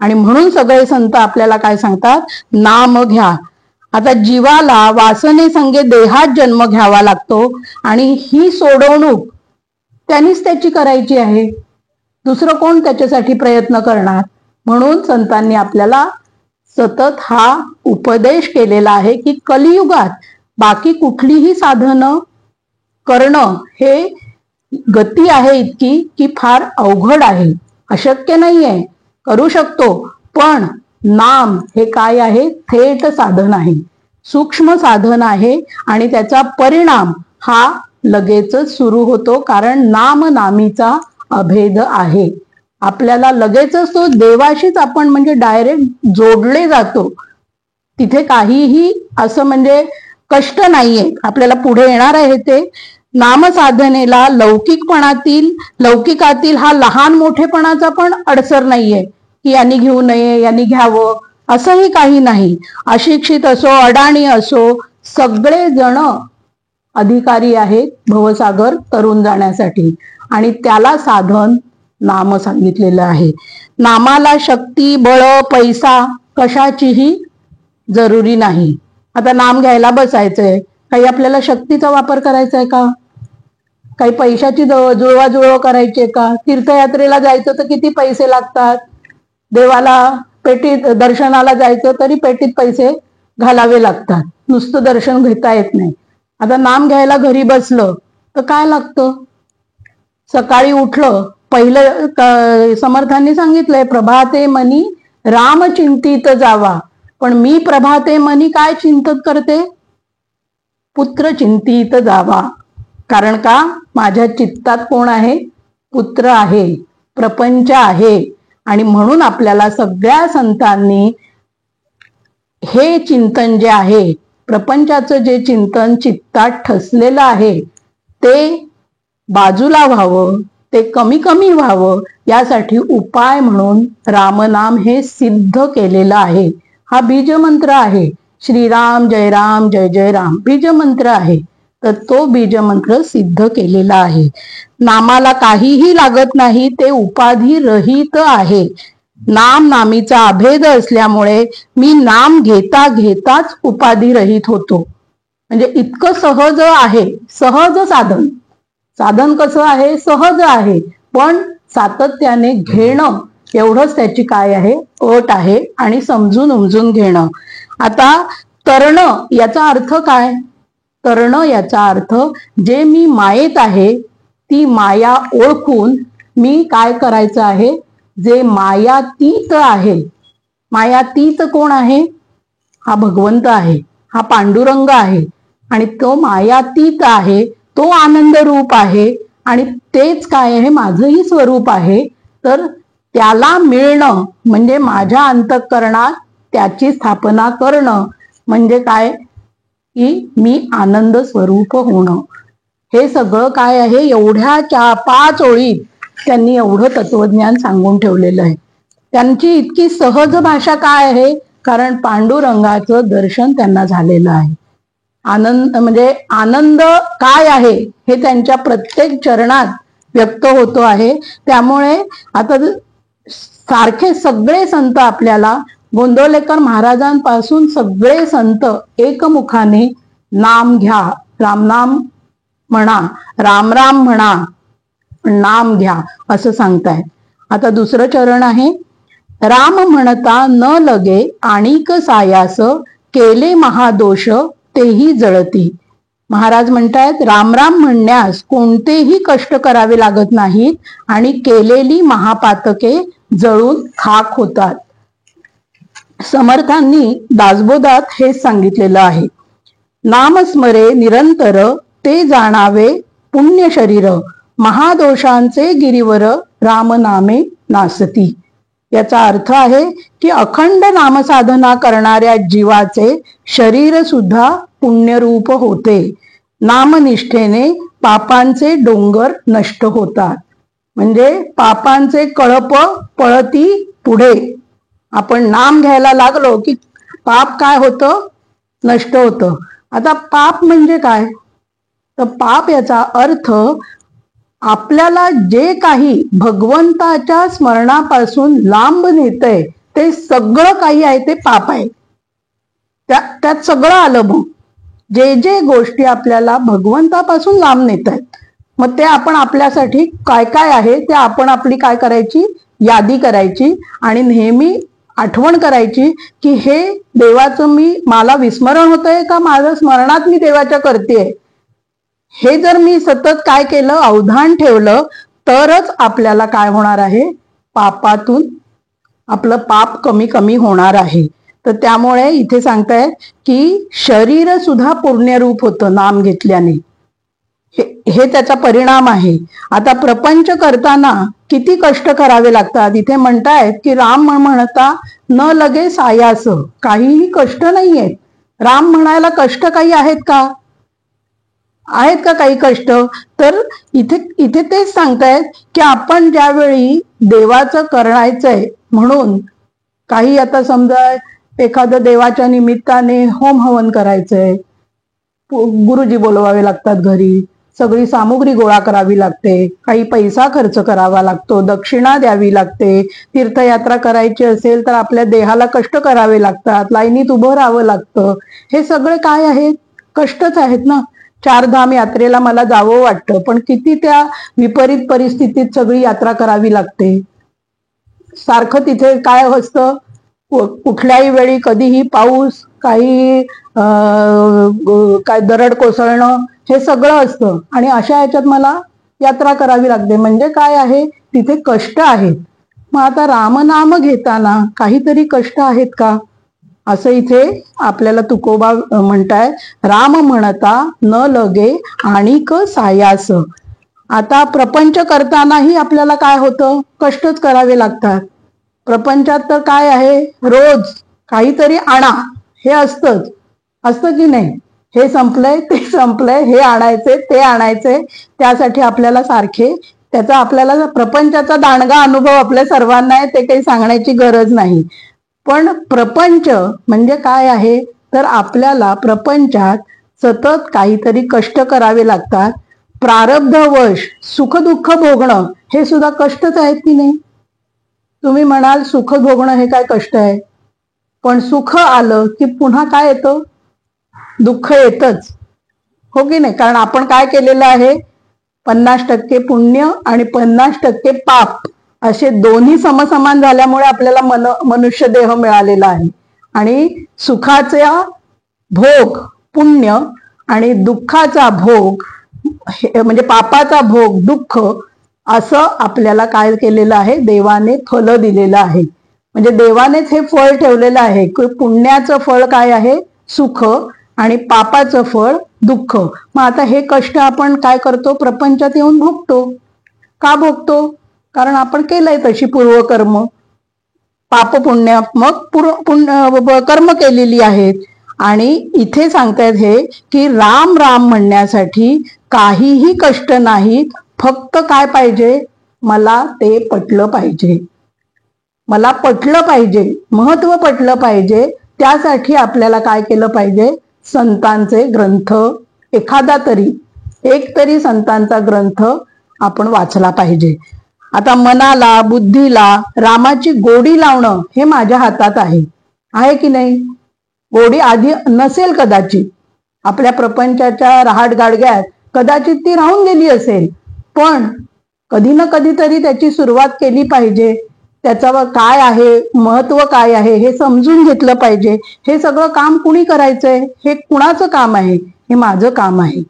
आणि म्हणून सगळे संत आपल्याला काय सांगतात, नाम घ्या. आता जीवाला वासनेसंगे देहात जन्म घ्यावा लागतो आणि ही सोडवणूक त्यांनीच त्याची करायची आहे. दुसरं कोण त्याच्यासाठी प्रयत्न करणार. म्हणून संतांनी आपल्याला सतत हा उपदेश केलेला आहे की कलियुगात बाकी कुठलीही साधनं करणं हे गती आहे इतकी की फार अवघड आहे, अशक्य नाहीये. करू शकतो, पण नाम हे काय आहे, थेट साधन आहे, सूक्ष्म साधन आहे आणि त्याचा परिणाम हा लगेचच सुरू होतो. कारण नाम नामीचा अभेद आहे. आपल्याला लगेचच तो देवाशीच आपण म्हणजे डायरेक्ट जोडले जातो. तिथे काहीही असं म्हणजे कष्ट नाहीये. आपल्याला पुढे येणार आहे ते नामसाधनेला लौकिकातील हा लहान मोठेपणाचा पण अडसर नाहीये की यांनी घेऊ नये, यांनी घ्यावं, असंही काही नाही. अशिक्षित असो, अडाणी असो, सगळे जण अधिकारी आहेत भवसागर तरुण जाण्यासाठी. आणि त्याला साधन नाम सांगितलेलं आहे. नामाला शक्ती, बळ, पैसा कशाचीही जरुरी नाही. आता नाम घ्यायला बसायचंय, काही आपल्याला शक्तीचा वापर करायचा आहे का, काही पैशाची जुळवाजुळव करायची आहे का. तीर्थयात्रेला जायचं तर किती पैसे लागतात. देवाला पेटीत दर्शनाला जायचं तरी पेटीत पैसे घालावे लागतात, नुसतं दर्शन घेता येत नाही. आता नाम घ्यायला घरी बसलं तर काय लागतं, सकाळी उठलं, पहिलं समर्थांनी सांगितलंय, प्रभाते मनी राम चिंतित जावा. पण मी प्रभाते मनी काय चिंतत करते, पुत्र चिंतित जावा. कारण का, माझ्या चित्तात कोण आहे, पुत्र आहे, प्रपंच आहे. आणि म्हणून आपल्याला सगळ्या संतांनी हे चिंतन जे आहे, प्रपंचाचं जे चिंतन चित्तात ठसलेलं आहे, ते बाजूला व्हावं, ते कमी कमी व्हावं, यासाठी उपाय म्हणून रामनाम हे सिद्ध केलेलं आहे. हा बीजमंत्र आहे. श्रीराम जय राम जय जय राम बीजमंत्र आहे. तर तो बीजमंत्र सिद्ध केलेला आहे. नामाला काहीही लागत नाही, ते उपाधी रहित आहे. नाम नामीचा अभेद असल्यामुळे मी नाम घेता घेताच उपाधी रहित होतो. म्हणजे इतकं सहज आहे. सहज साधन, साधन कसं आहे, सहज आहे, पण सातत्याने घेणं एवढंच त्याची काय आहे, अट आहे. आणि समजून उमजून घेणं. आता तरणं याचा अर्थ काय, तरणं याचा अर्थ जे मी मायेत आहे ती माया ओळखून मी काय करायचं आहे, जे मायातीत आहे. मायातीत कोण आहे, हा भगवंत आहे. हा पांडुरंग आहे आणि तो मायातीत आहे, तो आनंद रूप आहे आणि तेच काय आहे, माझंही स्वरूप आहे. तर त्याला मिळणं म्हणजे माझ्या अंतःकरणात त्याची स्थापना करणं म्हणजे काय, की मी आनंद स्वरूप होणं. हे सगळं काय आहे, एवढ्या 5 ओळीत त्यांनी एवढं तत्वज्ञान सांगून ठेवलेलं आहे. त्यांची इतकी सहज भाषा काय आहे, कारण पांडुरंगाचं दर्शन त्यांना झालेलं आहे. आनंद म्हणजे आनंद काय आहे हे त्यांच्या प्रत्येक चरणात व्यक्त होतो आहे. त्यामुळे आता सारखे सगळे संत आपल्याला, गोंदवलेकर महाराजांपासून सगळे संत एकमुखाने नाम घ्या, रामनाम म्हणा, राम राम म्हणा, नाम घ्या असं सांगताय. आता दुसरं चरण आहे, राम म्हणता न लगे आणिक सायास, केले महादोष तेही जळती. महाराज म्हणतायत राम राम म्हणण्यास कोणतेही कष्ट करावे लागत नाहीत आणि केलेली महापातके जळून खाक होतात. समर्थांनी दासबोधात हेच सांगितलेलं आहे. नामस्मरे निरंतर ते जाणावे पुण्य शरीर, महादोषांचे गिरीवर राम नामे नासती. याचा अर्थ आहे की अखंड नामसाधना करणाऱ्या जीवाचे शरीर सुद्धा पुण्यरूप होते. नामनिष्ठेने पापांचे डोंगर नष्ट होतात. म्हणजे पापांचे कळप पळती पुढे. आपण नाम घ्यायला लागलो की पाप काय होतं, नष्ट होतं. आता पाप म्हणजे काय, तर पाप याचा अर्थ आपल्याला जे काही भगवंताच्या स्मरणापासून लांब नेतंय ते सगळं काही आहे ते पाप आहे. त्यात सगळं आलं. मग जे जे गोष्टी आपल्याला भगवंतापासून लांब नेत आहेत, मग ते आपण आपल्यासाठी काय काय आहे ते आपण आपली काय करायची, यादी करायची आणि नेहमी आठवण करायची की हे देवाचं मला विस्मरण होतंय का माझ्या स्मरणात मी देवाच्या करतेय. हे जर मी सतत काय केलं, अवधान ठेवलं, तरच आपल्याला काय होणार आहे, पापातून आपलं पाप कमी कमी होणार आहे. तर त्यामुळे इथे सांगतायत की शरीर सुद्धा पुण्यरूप होतं नाम घेतल्याने. हे त्याचा परिणाम आहे. आता प्रपंच करताना किती कष्ट करावे लागतात. इथे म्हणतायत की राम म्हणता न लगे सायास, काहीही कष्ट नाहीयेत. राम म्हणायला कष्ट काही आहेत का, आहेत का काही कष्ट. तर इथे तेच सांगतायत की आपण ज्यावेळी देवाचं करायचंय म्हणून काही, आता समजा एखादं देवाच्या निमित्ताने होम हवन करायचंय, गुरुजी बोलवावे लागतात घरी, सगळी सामुग्री गोळा करावी लागते, काही पैसा खर्च करावा लागतो, दक्षिणा द्यावी लागते. तीर्थयात्रा करायची असेल तर आपल्या देहाला कष्ट करावे लागतात, लाईनीत उभं राहावं लागतं. हे सगळे काय आहेत, कष्टच आहेत ना. 4 धाम यात्रेला मला जावं वाटतं, पण किती त्या विपरीत परिस्थितीत सगळी यात्रा करावी लागते. सारखं तिथे काय असतं, कुठल्याही वेळी कधीही पाऊस, काही काय दरड कोसळणं, हे सगळं असतं आणि अशा ह्याच्यात मला यात्रा करावी लागते. म्हणजे काय आहे, तिथे कष्ट आहेत. मग आता रामनाम घेताना काहीतरी कष्ट आहेत का, असं इथे आपल्याला तुकोबा म्हणताय. राम म्हणता न लगे आणिक सायास. आता प्रपंच करतानाही आपल्याला काय होतं, कष्टच करावे लागतात. प्रपंचात तर काय आहे, रोज काहीतरी आणा हे असतं की नाही. हे संपलंय ते संपलंय, हे आणायचे ते आणायचे. त्यासाठी आपल्याला सारखे त्याचा आपल्याला प्रपंचाचा दांडगा अनुभव आपल्या सर्वांना आहे, ते काही सांगण्याची गरज नाही. पण प्रपंच म्हणजे काय आहे, तर आपल्याला प्रपंचात सतत काहीतरी कष्ट करावे लागतात. प्रारब्धवश सुखदुःख भोगणं हे सुद्धा कष्टच आहेत की नाही. तुम्ही म्हणाल सुख भोगणं हे काय कष्ट आहे, पण सुख आलं की पुन्हा काय येतं, दुःख येतच, हो की नाही. कारण आपण काय केलेलं आहे, 50% पुण्य आणि 50% पाप असे दोन्ही समसमान झाल्यामुळे आपल्याला मनुष्य देह मिळालेला आहे. आणि सुखाचा भोग पुण्य आणि दुःखाचा भोग म्हणजे पापाचा भोग दुःख, असं आपल्याला काय केलेलं आहे, देवाने फल दिलेलं आहे. म्हणजे देवानेच हे फळ ठेवलेलं आहे की पुण्याचं फळ काय आहे, सुख, आणि पापाचं फळ दुःख. मग आता हे कष्ट आपण काय करतो, प्रपंचात येऊन भोगतो. का भोगतो? कारण आपण केलंय तशी पूर्वकर्म, पाप पुण्यात्मक कर्म केलेली आहेत. आणि इथे सांगतायत हे की राम राम म्हणण्यासाठी काहीही कष्ट नाहीत, फक्त काय पाहिजे, मला ते पटलं पाहिजे, मला पटलं पाहिजे, महत्व पटलं पाहिजे. त्यासाठी आपल्याला काय केलं पाहिजे, संतांचे ग्रंथ एखादा तरी, एक तरी संतांचा ग्रंथ आपण वाचला पाहिजे. आता मनाला, बुद्धीला रामाची गोडी लावणं हे माझ्या हातात आहे की नाही? गोडी आधी नसेल कदाचित, आपल्या प्रपंचाच्या रहाट गाडग्यात कदाचित ती राहून गेली असेल, पण कधी ना कधीतरी त्याची सुरुवात केली पाहिजे. त्याचं काय आहे, महत्व काय आहे हे समजून घेतलं पाहिजे. हे सगळं काम कुणी करायचंय, हे कुणाचं काम आहे, हे माझं काम आहे.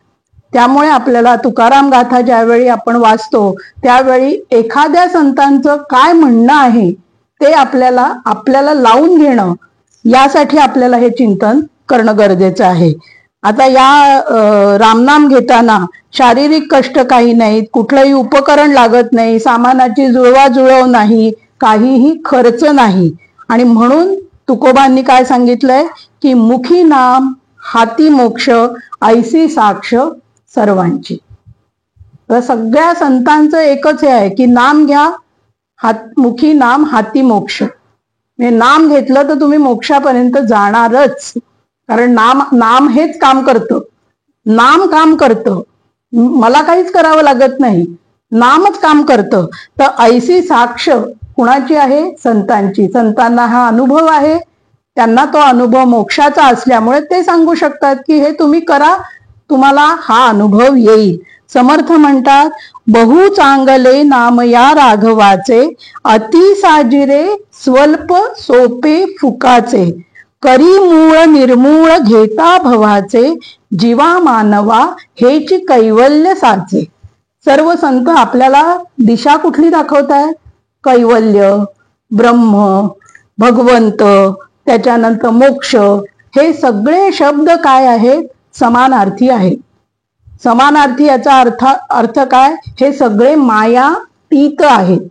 त्यामुळे आपल्याला तुकाराम गाथा ज्यावेळी आपण वाचतो त्यावेळी एखाद्या संतांचं काय म्हणणं आहे ते आपल्याला लावून घेणं, यासाठी आपल्याला हे चिंतन करणं गरजेचं आहे. आता या रामनाम घेताना शारीरिक कष्ट काही नाहीत, कुठलंही उपकरण लागत नाही, सामानाची जुळवाजुळव नाही, काहीही खर्च नाही. आणि म्हणून तुकोबांनी काय सांगितलंय की मुखी नाम हाती मोक्ष, ऐसी साक्ष सर्वांची. तर सगळ्या संतांचं एकच हे आहे की नाम घ्या, मुखी नाम हाती मोक्ष. नाम घेतलं तर तुम्ही मोक्षापर्यंत जाणारच, कारण नाम हेच काम करतं, नाम काम करतं, मला काहीच करावं लागत नाही, नामच काम करतं. तर ऐसी साक्ष कुणाची आहे, संतांची. संतांना हा अनुभव आहे, त्यांना तो अनुभव मोक्षाचा असल्यामुळे ते सांगू शकतात की हे तुम्ही करा, तुम्हाला हा अनुभव येईल. समर्थ म्हणतात, बहु चांगले नाम या राघवाचे, अति साजिरे स्वल्प सोपे फुकाचे, करी मूळ निर्मूळ घेता भवाचे, जीवा मानवा हेची कैवल्य साचे. सर्व संत आपल्याला दिशा कुठली दाखवतायत, कैवल्य, ब्रह्म, भगवंत, त्याच्यानंतर मोक्ष. हे सगळे शब्द काय आहेत, समानार्थी आहेत. समानार्थी याचा अर्थ काय, हे सगळे मायातीत आहेत.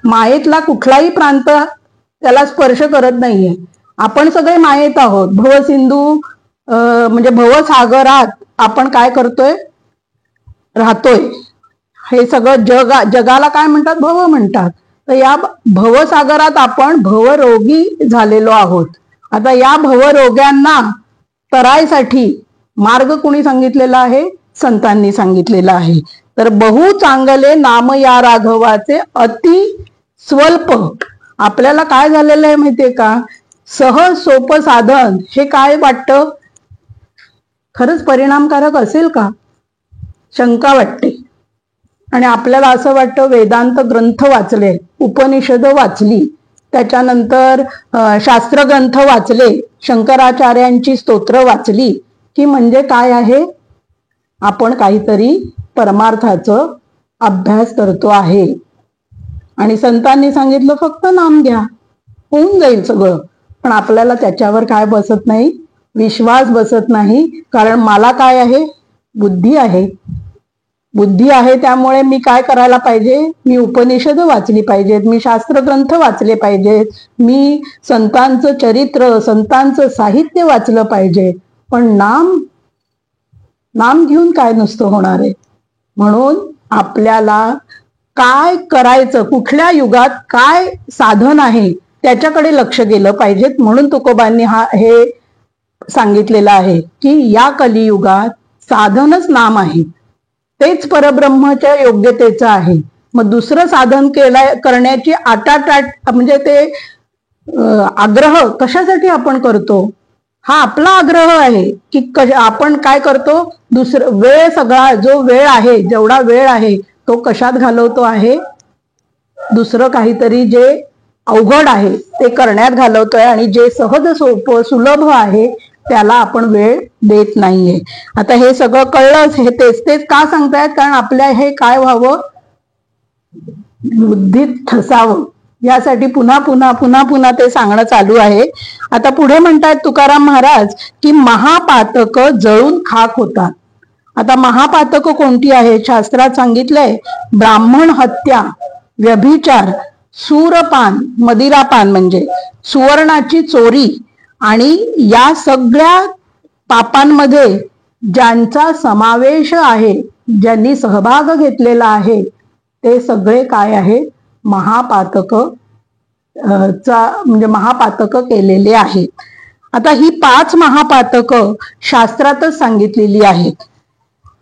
मायेतला कुठलाही प्रांत त्याला स्पर्श करत नाहीये. आपण सगळे मायेत आहोत. भवसिंधू म्हणजे भवसागरात आपण काय करतोय, राहतोय. हे सगळं जगाला काय म्हणतात, भव म्हणतात. तर या भवसागरात आपण भवरोगी झालेलो आहोत. आता या भवरोग्यांना तरायसाठी मार्ग कुणी सांगितलेला आहे, संतांनी सांगितलेला आहे. तर बहु चांगले नाम या राघवाचे, अति स्वल्प. आपल्याला काय झालेलं आहे माहितीये का, सहज सोपं साधन हे काय वाटतं, खरंच परिणामकारक असेल का, शंका वाटते. आणि आपल्याला असं वाटतं वेदांत ग्रंथ वाचले, उपनिषद वाचली, त्याच्यानंतर शास्त्र ग्रंथ वाचले, शंकराचार्यांची स्तोत्र वाचली की म्हणजे काय आहे, आपण काहीतरी परमार्थाचं अभ्यास करतो आहे. आणि संतांनी सांगितलं फक्त नाम घ्या, होऊन जाईल सगळं. पण आपल्याला त्याच्यावर काय बसत नाही, विश्वास बसत नाही. कारण मला काय आहे, बुद्धी आहे. बुद्धी आहे त्यामुळे मी काय करायला पाहिजे, मी उपनिषद वाचली पाहिजेत, मी शास्त्र ग्रंथ वाचले पाहिजेत, मी संतांचं चरित्र, संतांचं साहित्य वाचलं पाहिजे. पण नाम घेऊन काय नुसतं होणार आहे. म्हणून आपल्याला काय करायचं, कुठल्या युगात काय साधन आहे त्याच्याकडे लक्ष गेलं पाहिजेत. म्हणून तुकोबांनी हे सांगितलेलं आहे की या कलियुगात साधनच नाम आहे, तेच परब्रह्मच्या योग्यतेचं आहे. मग दुसरं साधन करण्याची आटाटाट म्हणजे ते आग्रह कशासाठी आपण करतो, हा आपला आग्रह आहे की आपण काय करतो, दुसरं वेळ, सगळा जो वेळ आहे, जेवढा वेळ आहे तो कशात घालवतो आहे, दुसरं काहीतरी जे अवघड आहे ते करण्यात घालवतोय. आणि जे सहज सोपं सुलभ आहे त्याला आपण वेळ देत नाहीये. आता हे सगळं कळलंच, हे तेच का सांगतायत, कारण आपल्या हे काय व्हावं, बुद्धीत ठसावं, यासाठी पुन्हा पुन्हा पुन्हा पुन्हा ते सांगणं चालू आहे. आता पुढे म्हणतात तुकाराम महाराज की महापातक जळून खाक होतात. आता महापातक कोणती आहे? शास्त्रात सांगितलंय ब्राह्मण हत्या, व्यभिचार, सूरपान, मदिरापान म्हणजे सुवर्णाची चोरी, आणि या सगळ्या पापांमध्ये ज्यांचा समावेश आहे, ज्यांनी सहभाग घेतलेला आहे, ते सगळे काय आहे? महापातक म्हणजे महापातक केलेले आहेत. आता ही 5 महापातक शास्त्रातच सांगितलेली आहेत.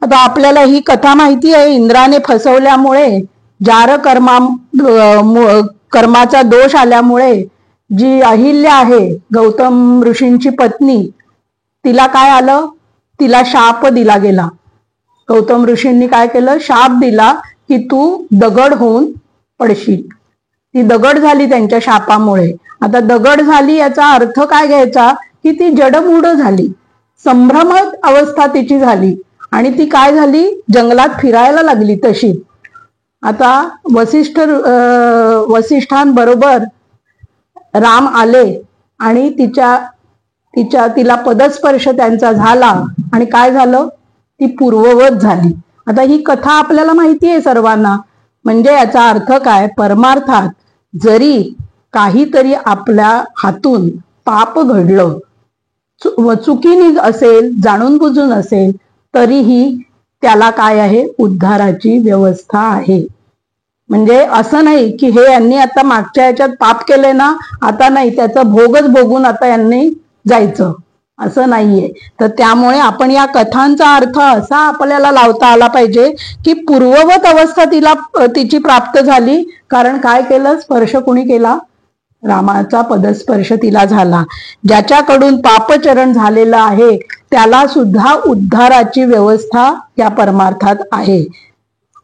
आता आपल्याला ही कथा माहिती आहे. इंद्राने फसवल्यामुळे, जार कर्माचा दोष आल्यामुळे जी अहिल्या आहे गौतम ऋषींची पत्नी, तिला काय आलं? तिला शाप दिला गेला. गौतम ऋषींनी काय केलं? शाप दिला की तू दगड होऊन पडशील. ती दगड झाली त्यांच्या शापामुळे. आता दगड झाली याचा अर्थ काय घ्यायचा? की ती जडमूड झाली, संभ्रमत अवस्था तिची झाली, आणि ती काय झाली? जंगलात फिरायला लागली तशी. आता वसिष्ठांबरोबर राम आले आणि तिला पदस्पर्श त्यांचा झाला, आणि काय झालं? ती पूर्ववत झाली. आता ही कथा आपल्याला माहिती आहे सर्वांना. म्हणजे याचा अर्थ काय? परमार्थात जरी काहीतरी आपल्या हातून पाप घडलं, चुकीने असेल, जाणून बुजून असेल, तरीही त्याला काय आहे? उद्धाराची व्यवस्था आहे. म्हणजे असं नाही की हे यांनी आता मागच्या याच्यात पाप केले ना, आता नाही, त्याचा भोगच भोगून आता यांनी जायचं, असं नाहीये. तर त्यामुळे आपण या कथांचा अर्थ असा आपल्याला लावता आला पाहिजे की पूर्ववत अवस्था तिची प्राप्त झाली. कारण काय केलं? स्पर्श कोणी केला? रामाचा पदस्पर्श तिला झाला. ज्याच्याकडून पापचरण झालेलं आहे त्याला सुद्धा उद्धाराची व्यवस्था या परमार्थात आहे.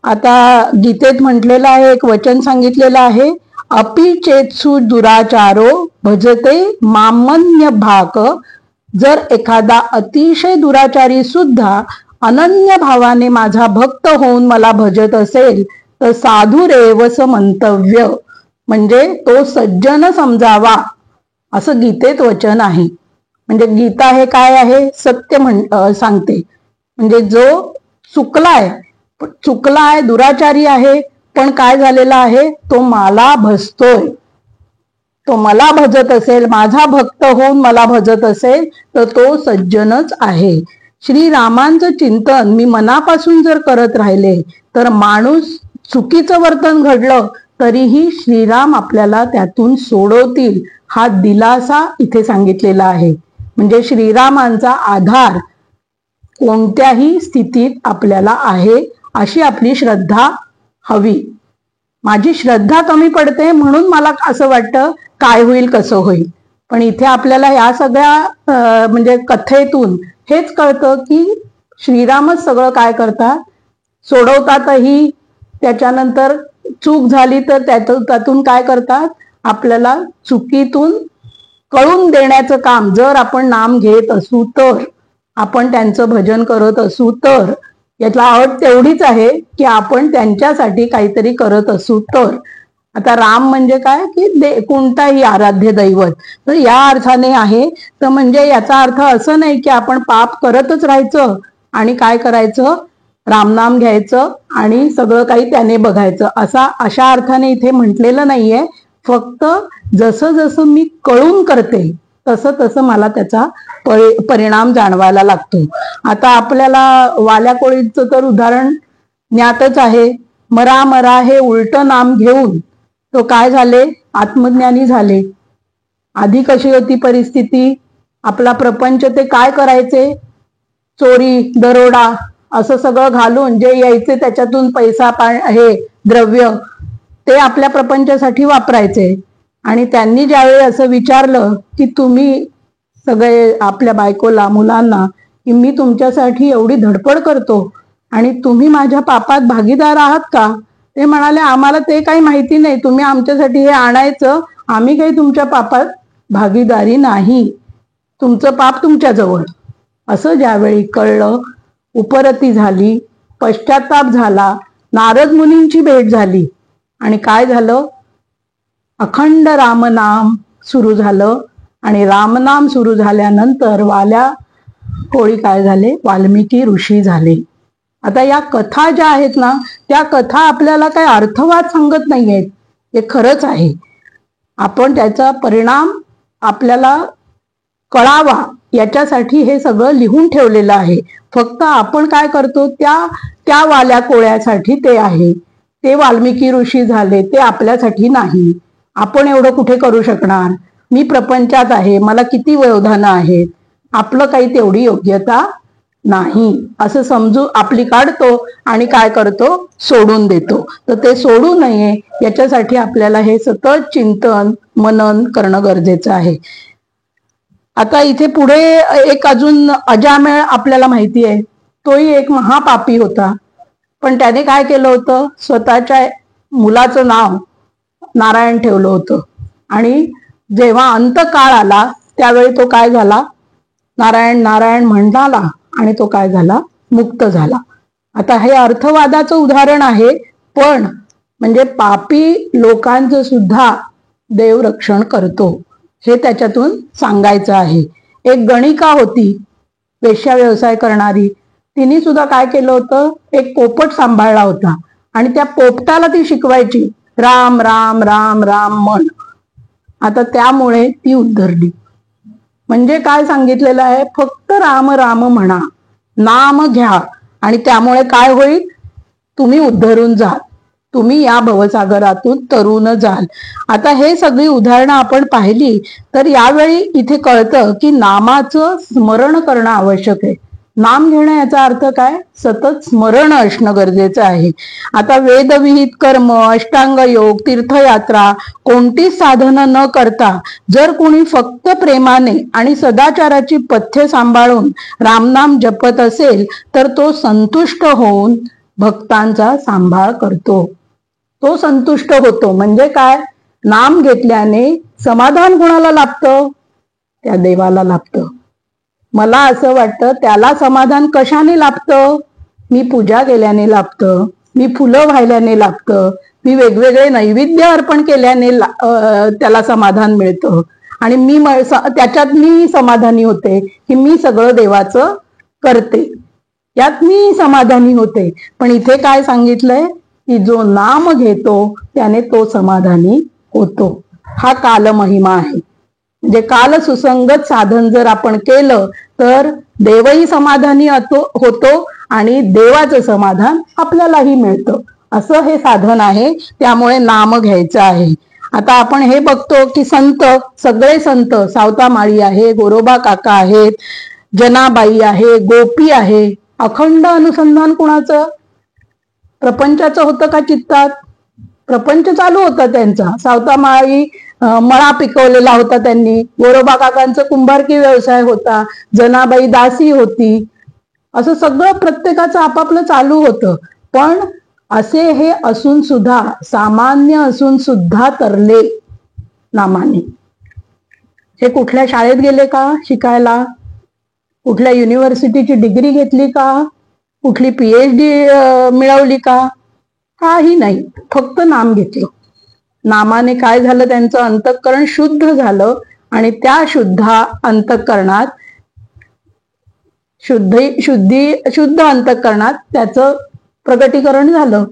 आता गीतेत म्हटलेलं आहे, एक वचन सांगितलेलं आहे, अपि चेत्सु दुराचारो भजते मामन्य भाक. जर एखादा अतिशय दुराचारी सुद्धा अनन्य भावाने माझा भक्त होऊन मला भजत असेल तर साधुरेवस मंतव्य, म्हणजे तो सज्जन समजावा, असं गीतेत वचन आहे. म्हणजे गीता हे काय आहे? सत्य सांगते. म्हणजे जो चुकलाय, दुराचारी आहे, पण काय झालेला आहे? तो मला भजतोय, तो मला भजत असेल, माझा भक्त होऊन मला भजत असेल, तर तो सज्जनच आहे. श्रीरामांचं चिंतन मी मनापासून जर करत राहिले तर माणूस चुकीचं वर्तन घडलं तरीही श्रीराम आपल्याला त्यातून सोडवतील, हा दिलासा इथे सांगितलेला आहे. म्हणजे श्रीरामांचा आधार कोणत्याही स्थितीत आपल्याला आहे, अशी आपली श्रद्धा हवी. माझी श्रद्धा कमी पडते म्हणून मला असं वाटतं काय होईल, कसं होईल. पण इथे आपल्याला या सगळ्या म्हणजे कथेतून हेच कळतं की श्रीरामच सगळं काय करतात? सोडवतातही. त्याच्यानंतर चूक झाली तर त्यातून काय करतात? आपल्याला चुकीतून कळून देण्याचं काम. जर आपण नाम घेत असू तर, आपण त्यांचं भजन करत असू तर, यातला अट तेवढीच आहे की आपण त्यांच्यासाठी काहीतरी करत असू तर. आता राम म्हणजे काय? की कोणताही आराध्य दैवत, तर या अर्थाने आहे. तर म्हणजे याचा अर्थ असं नाही की आपण पाप करतच राहायचं आणि काय करायचं? रामनाम घ्यायचं आणि सगळं काही त्याने बघायचं, अशा अर्थाने इथे म्हटलेलं नाहीये. फक्त जसं जसं मी कळून करते तसं तसं मला त्याचा परिणाम जाणवायला लागतो. आता आपल्याला वाल्या कोळीचं तर उदाहरण ज्ञातच आहे. मरा मरा हे उलट नाम घेऊन तो काय झाले? आत्मज्ञानी झाले. आधी कशी होती परिस्थिती? आपला प्रपंच ते काय करायचे? चोरी, दरोडा असं सगळं घालून जे यायचे त्याच्यातून पैसा, हे द्रव्य, ते आपल्या प्रपंचासाठी वापरायचे. आणि त्यांनी ज्यावेळी असं विचारलं की तुम्ही सगळे आपल्या बायकोला, मुलांना, की मी तुमच्यासाठी एवढी धडपड करतो आणि तुम्ही माझ्या पापात भागीदार आहात का? ते म्हणाले आम्हाला ते काही माहिती नाही, तुम्ही आमच्यासाठी हे आणायचं, आम्ही काही तुमच्या पापात भागीदारी नाही, तुमचं पाप तुमच्याजवळ. असं ज्यावेळी कळलं, उपरती झाली, पश्चाताप झाला, नारद मुनींची भेट झाली, आणि काय झालं? अखंड रामनाम सुरू झालं आणि रामनाम सुरू झाल्यानंतर वाल्या कोळी काय झाले, वाल्मिकी ऋषी झाले. आता या कथा ज्या आहेत ना, त्या कथा आपल्याला काही अर्थवाद सांगत नाही आहेत, हे खरंच आहे. आपण त्याचा परिणाम आपल्याला कळावा याच्यासाठी हे सगळं लिहून ठेवलेलं आहे. फक्त आपण काय करतो, त्या वाल्या कोळ्यासाठी ते आहे, ते वाल्मिकी ऋषी झाले, ते आपल्यासाठी नाही. आपण एवढं कुठे करू शकणार? मी प्रपंचात आहे, मला किती व्यवधानं आहेत, आपलं काही तेवढी योग्यता नाही असं समजू आपली काढतो आणि काय करतो, सोडून देतो. तर ते सोडू नये याच्यासाठी आपल्याला हे सतत चिंतन मनन करणं गरजेचं आहे. आता इथे पुढे एक अजून अजामेळ आपल्याला माहिती आहे, तोही एक महापापी होता. पण त्याने काय केलं होतं, स्वतःच्या मुलाचं नाव नारायण ठेवलं होतं आणि जेव्हा अंतकाळ आला त्यावेळी तो काय झाला, नारायण नारायण म्हणाला आणि तो काय झाला, मुक्त झाला. आता हे अर्थवादाचं उदाहरण आहे, पण म्हणजे पापी लोकांचं सुद्धा देव रक्षण करतो हे त्याच्यातून सांगायचं आहे. एक गणिका होती वेश्या व्यवसाय करणारी, तिने सुद्धा काय केलं होतं, एक पोपट सांभाळला होता आणि त्या पोपटाला ती शिकवायची राम राम राम राम म्हण. आता त्यामुळे ती उद्धरली. म्हणजे काय सांगितलेलं आहे, फक्त राम राम म्हणा, नाम घ्या आणि त्यामुळे काय होईल, तुम्ही उद्धरून जाल, तुम्ही या भवसागरातून तरुण जाल. आता हे सगळी उदाहरणं आपण पाहिली तर यावेळी इथे कळतं की नामाचं स्मरण करणं आवश्यक आहे. नाम घेणं याचा अर्थ काय, सतत स्मरण असणं गरजेचं आहे. आता वेदविहित कर्म, अष्टांग योग, तीर्थयात्रा कोणतीच साधनं न करता जर कोणी फक्त प्रेमाने आणि सदाचाराची पथ्य सांभाळून रामनाम जपत असेल तर तो संतुष्ट होऊन भक्तांचा सांभाळ करतो. तो संतुष्ट होतो म्हणजे काय, नाम घेतल्याने समाधान कोणाला लाभतं, त्या देवाला लाभतं. मला असं वाटतं त्याला समाधान कशाने लाभतं, मी पूजा केल्याने लाभतं, मी फुलं वाहिल्याने लाभतं, मी वेगवेगळे नैवेद्य अर्पण केल्याने त्याला समाधान मिळतं आणि त्याच्यात मी समाधानी होते की मी सगळं देवाचं करते, यात मी समाधानी होते. पण इथे काय सांगितलंय की जो नाम घेतो त्याने तो समाधानी होतो. हा कालमहिमा आहे. म्हणजे काल सुसंगत साधन जर आपण केलं तर देवही समाधानी होतो आणि देवाचं समाधान आपल्यालाही मिळतं. असं हे साधन आहे, त्यामुळे नाम घ्यायचं आहे. आता आपण हे बघतो की संत, सगळे संत, सावता माळी आहे, गोरोबा काका आहेत, जनाबाई आहे, गोपी आहे, अखंड अनुसंधान कुणाचं, प्रपंचाचं होतं का चित्तात, प्रपंच चालू होता त्यांचा. सावता माळी मळा पिकवलेला होता त्यांनी, गोरोबा काकांचा कुंभारकी व्यवसाय होता, जनाबाई दासी होती, असं सगळं प्रत्येकाचं आपापलं चालू होतं. पण असे हे असून सुद्धा, सामान्य असून सुद्धा तरले नामाने. हे कुठल्या शाळेत गेले का शिकायला, कुठल्या युनिव्हर्सिटीची डिग्री घेतली का, कुठली PhD मिळवली का, काही नाही, फक्त नाम घेतलं. नामाने काय झालं, त्यांचं अंतःकरण शुद्ध झालं आणि त्या शुद्ध अंतःकरणात शुद्ध अंतःकरणात त्याचं प्रगटीकरण झालं.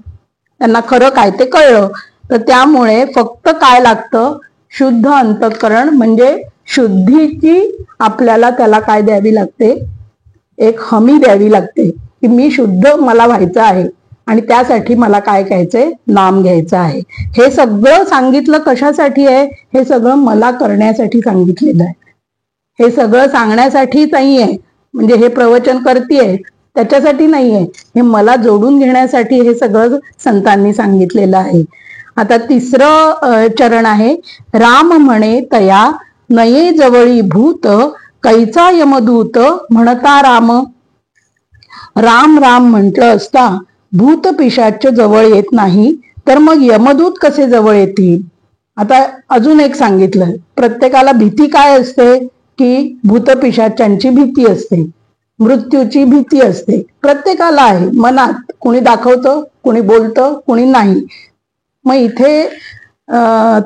त्यांना खरं काय ते कळलं. तर त्यामुळे फक्त काय लागतं, शुद्ध अंतःकरण. म्हणजे शुद्धीची आपल्याला त्याला काय द्यावी लागते, एक हमी द्यावी लागते की मी शुद्ध मला व्हायचं आहे आणि त्यासाठी मला काय घ्यायचंय, नाम घ्यायचं आहे. हे सगळं सांगितलं कशासाठी आहे, हे सगळं मला करण्यासाठी सांगितलेलं आहे. हे सगळं सांगण्यासाठी नाही आहे, म्हणजे हे प्रवचन करतेय त्याच्यासाठी नाहीये, हे मला जोडून घेण्यासाठी हे सगळं संतांनी सांगितलेलं आहे. आता तिसरं चरण आहे, राम म्हणे तया नये जवळी भूत, कैचा यमदूत म्हणता राम. राम राम म्हटलं असता भूत पिशाच जवळ येत नाही, तर मग यमदूत कसे जवळ येतील. आता अजून एक सांगितलं, प्रत्येकाला भीती काय असते की भूतपिशाच्यांची भीती असते, मृत्यूची भीती असते, प्रत्येकाला आहे मनात. कोणी दाखवतं, कोणी बोलतं, कोणी नाही. मग इथे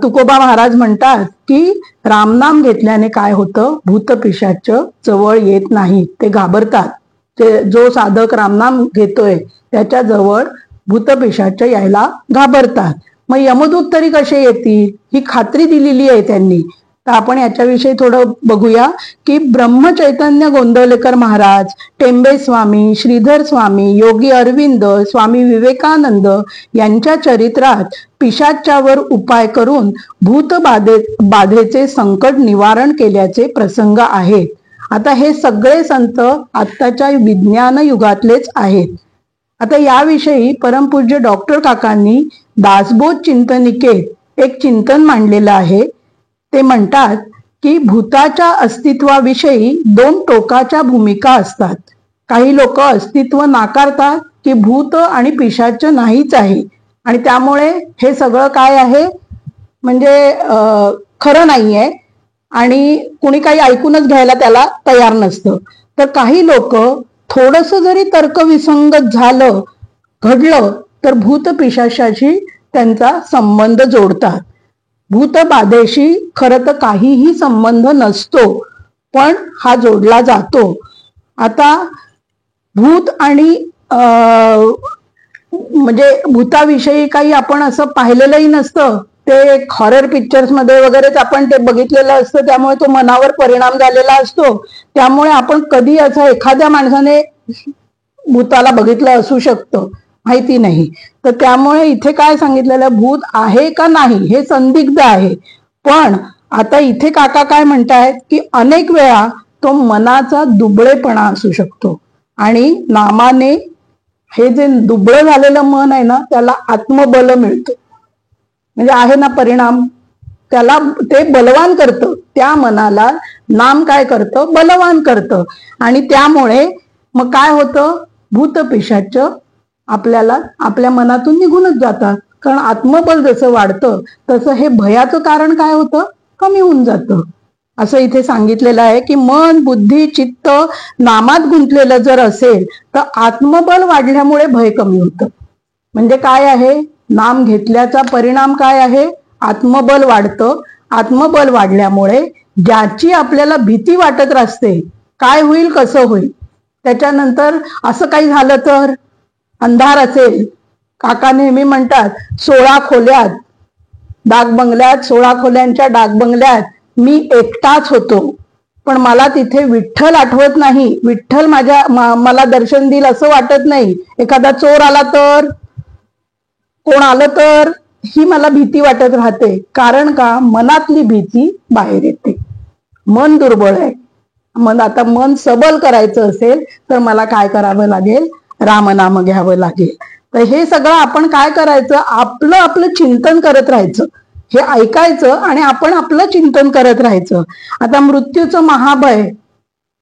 तुकोबा महाराज म्हणतात की रामनाम घेतल्याने काय होतं, भूतपिशाच जवळ येत नाही, ते घाबरतात. ते जो साधक रामनाम घेतोय त्याच्या जवळ भूतपिशाच यायला घाबरतात. मग यमदूत तरी कसे येतील, ही खात्री दिलेली आहे त्यांनी. तर आपण याच्याविषयी थोडं बघूया की ब्रह्मचैतन्य गोंदवलेकर महाराज, टेंबे स्वामी, श्रीधर स्वामी, योगी अरविंद, स्वामी विवेकानंद यांच्या चरित्रात पिशाच्यावर उपाय करून बाधेचे संकट निवारण केल्याचे प्रसंग आहेत. आता हे सगळे संत आत्ताच्या विज्ञान युगातलेच आहेत. आता याविषयी परमपूज्य डॉक्टर काकांनी दासबोध चिंतनिकेत एक चिंतन मांडलेलं आहे. ते म्हणतात की भूताच्या अस्तित्वाविषयी दोन टोकाच्या भूमिका असतात. काही लोक अस्तित्व नाकारतात की भूत आणि पिशाच नाहीच आहे आणि त्यामुळे हे सगळं काय आहे म्हणजे खरं नाहीये आणि कुणी काही ऐकूनच घ्यायला त्याला तयार नसतं. तर काही लोक थोडस जरी तर्कविसंगत झालं, घडलं, तर भूत पिशाचाशी त्यांचा संबंध जोडतात. भूतबाधेशी खरं तर काहीही संबंध नसतो, पण हा जोडला जातो. आता भूत आणि म्हणजे भूताविषयी काही आपण असं पाहिलेलंही नसतं, ते हॉरर पिक्चर्स मध्ये वगैरेच आपण ते बघितलेलं असतं, त्यामुळे तो मनावर परिणाम झालेला असतो. त्यामुळे आपण कधी असं एखाद्या माणसाने भूताला बघितलं असू शकतं, माहिती नाही. तर त्यामुळे इथे काय सांगितलेलं, भूत आहे का नाही हे संदिग्ध आहे. पण आता इथे काका काय म्हणतायत की अनेक वेळा तो मनाचा दुबळेपणा असू शकतो आणि नामाने हे जे दुबळं झालेलं मन आहे ना, त्याला आत्मबल मिळतं. म्हणजे आहे ना परिणाम, त्याला ते बलवान करतं. त्या मनाला नाम काय करतं, बलवान करतं. आणि त्यामुळे मग काय होतं, भूतपिशाच आपल्याला आपल्या मनातून निघूनच जातात. कारण आत्मबल जसं वाढतं तसं हे भयाचं कारण काय होतं, कमी होऊन जातं. असं इथे सांगितलेलं आहे की मन, बुद्धी, चित्त नामात गुंतलेलं जर असेल तर आत्मबल वाढल्यामुळे भय कमी होतं. म्हणजे काय आहे, नाम घेतल्याचा परिणाम काय आहे, आत्मबल वाढतं. आत्मबल वाढल्यामुळे ज्याची आपल्याला भीती वाटत असते, काय होईल कसं होईल, त्याच्यानंतर असं काही झालं तर, अंधार असेल, काका नेहमी म्हणतात 16 खोल्यात डाक बंगल्यात, 16 खोल्यांच्या डाक बंगल्यात मी एकटाच होतो, पण मला तिथे विठ्ठल आठवत नाही, विठ्ठल मला दर्शन देईल असं वाटत नाही. एखादा चोर आला तर, कोण आलं तर, ही मला भीती वाटत राहते. कारण का, मनातली भीती बाहेर येते. मन दुर्बळ आहे. आता मन सबल करायचं असेल तर मला काय करावं लागेल, रामनाम घ्यावं लागेल. तर हे सगळं आपण काय करायचं, आपलं आपलं चिंतन करत राहायचं. हे ऐकायचं आणि आपण आपलं चिंतन करत राहायचं. आता मृत्यूचं महाभय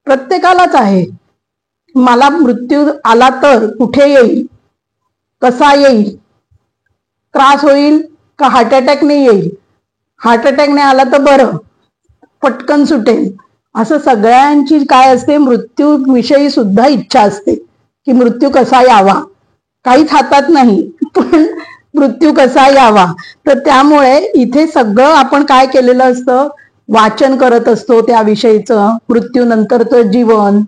प्रत्येकालाच आहे. मला मृत्यू आला तर कुठे येईल, कसा येईल, त्रास होईल का हार्ट अटॅकने येईल, हार्ट अटॅकने आला तर बरं, पटकन सुटेल, असं सगळ्यांची काय असते, मृत्यू विषयी सुद्धा इच्छा असते की मृत्यू कसा यावा. काहीच हातात नाही, पण मृत्यू कसा यावा. तर त्यामुळे इथे सगळं आपण काय केलेलं असतं, वाचन करत असतो त्याविषयीचं, मृत्यूनंतरचं जीवन,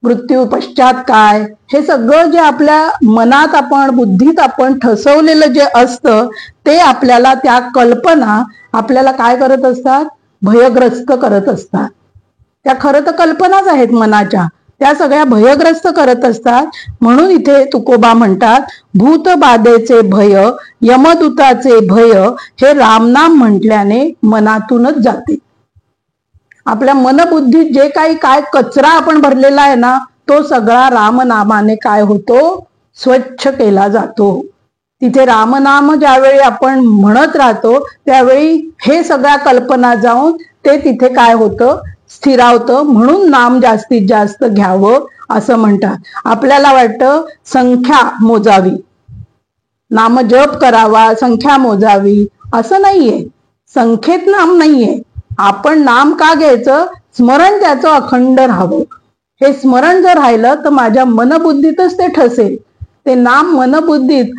मृत्यू पश्चात काय, हे सगळं जे आपल्या मनात आपण बुद्धीत आपण ठसवलेलं जे असतं ते आपल्याला त्या कल्पना आपल्याला काय करत असतात, भयग्रस्त करत असतात. त्या खरं तर कल्पनाच आहेत मनाच्या, त्या सगळ्या भयग्रस्त करत असतात. म्हणून इथे तुकोबा म्हणतात, भूतबाधेचे भय, यमदूताचे भय हे रामनाम म्हटल्याने मनातूनच जाते. आपल्या मनबुद्धीत जे काही काय कचरा आपण भरलेला आहे ना, तो सगळा रामनामाने काय होतो, स्वच्छ केला जातो. तिथे रामनाम ज्यावेळी आपण म्हणत राहतो त्यावेळी हे सगळ्या कल्पना जाऊन ते तिथे काय होतं, स्थिरावतं. म्हणून नाम जास्तीत जास्त घ्यावं असं म्हणतात. आपल्याला वाटतं संख्या मोजावी, नाम जप करावा, संख्या मोजावी, असं नाहीये. संख्येत नाम नाहीये. आपण नाम का घ्यायचं, स्मरण त्याचं अखंड राहावं. हे स्मरण जर राहिलं तर माझ्या मनबुद्धीतच ते ठसेल. ते नाम मनबुद्धीत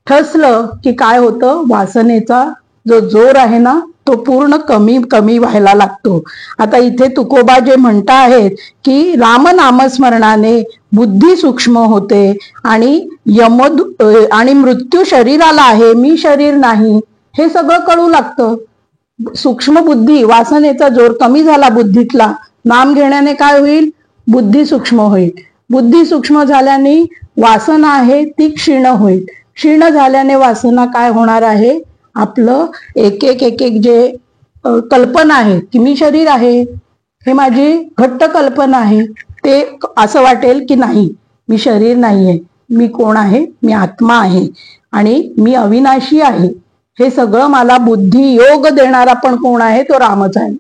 ठसलं की काय होतं, वासनेचा जो जोर आहे ना तो पूर्ण कमी कमी व्हायला लागतो. आता इथे तुकोबा जे म्हणता आहेत की रामनामस्मरणाने बुद्धी सूक्ष्म होते आणि आणि मृत्यू शरीराला आहे, मी शरीर नाही, हे सगळं कळू लागतं. सूक्ष्म बुद्धी, वासनेचा जोर कमी झाला बुद्धीतला, नाम घेण्याने काय होईल? बुद्धी सूक्ष्म होईल. बुद्धी सूक्ष्म झाल्याने वासना आहे ती क्षीण होईल. क्षीण झाल्याने वासना काय होणार आहे? आपलं एक एक एक एक जे कल्पना आहे की मी शरीर आहे, हे माझी घट्ट कल्पना आहे, ते असं वाटेल की नाही, मी शरीर नाहीये, मी कोण आहे? मी आत्मा आहे आणि मी अविनाशी आहे. हे सगळं मला बुद्धी योग देणारा पण कोण आहे? तो रामच आहे.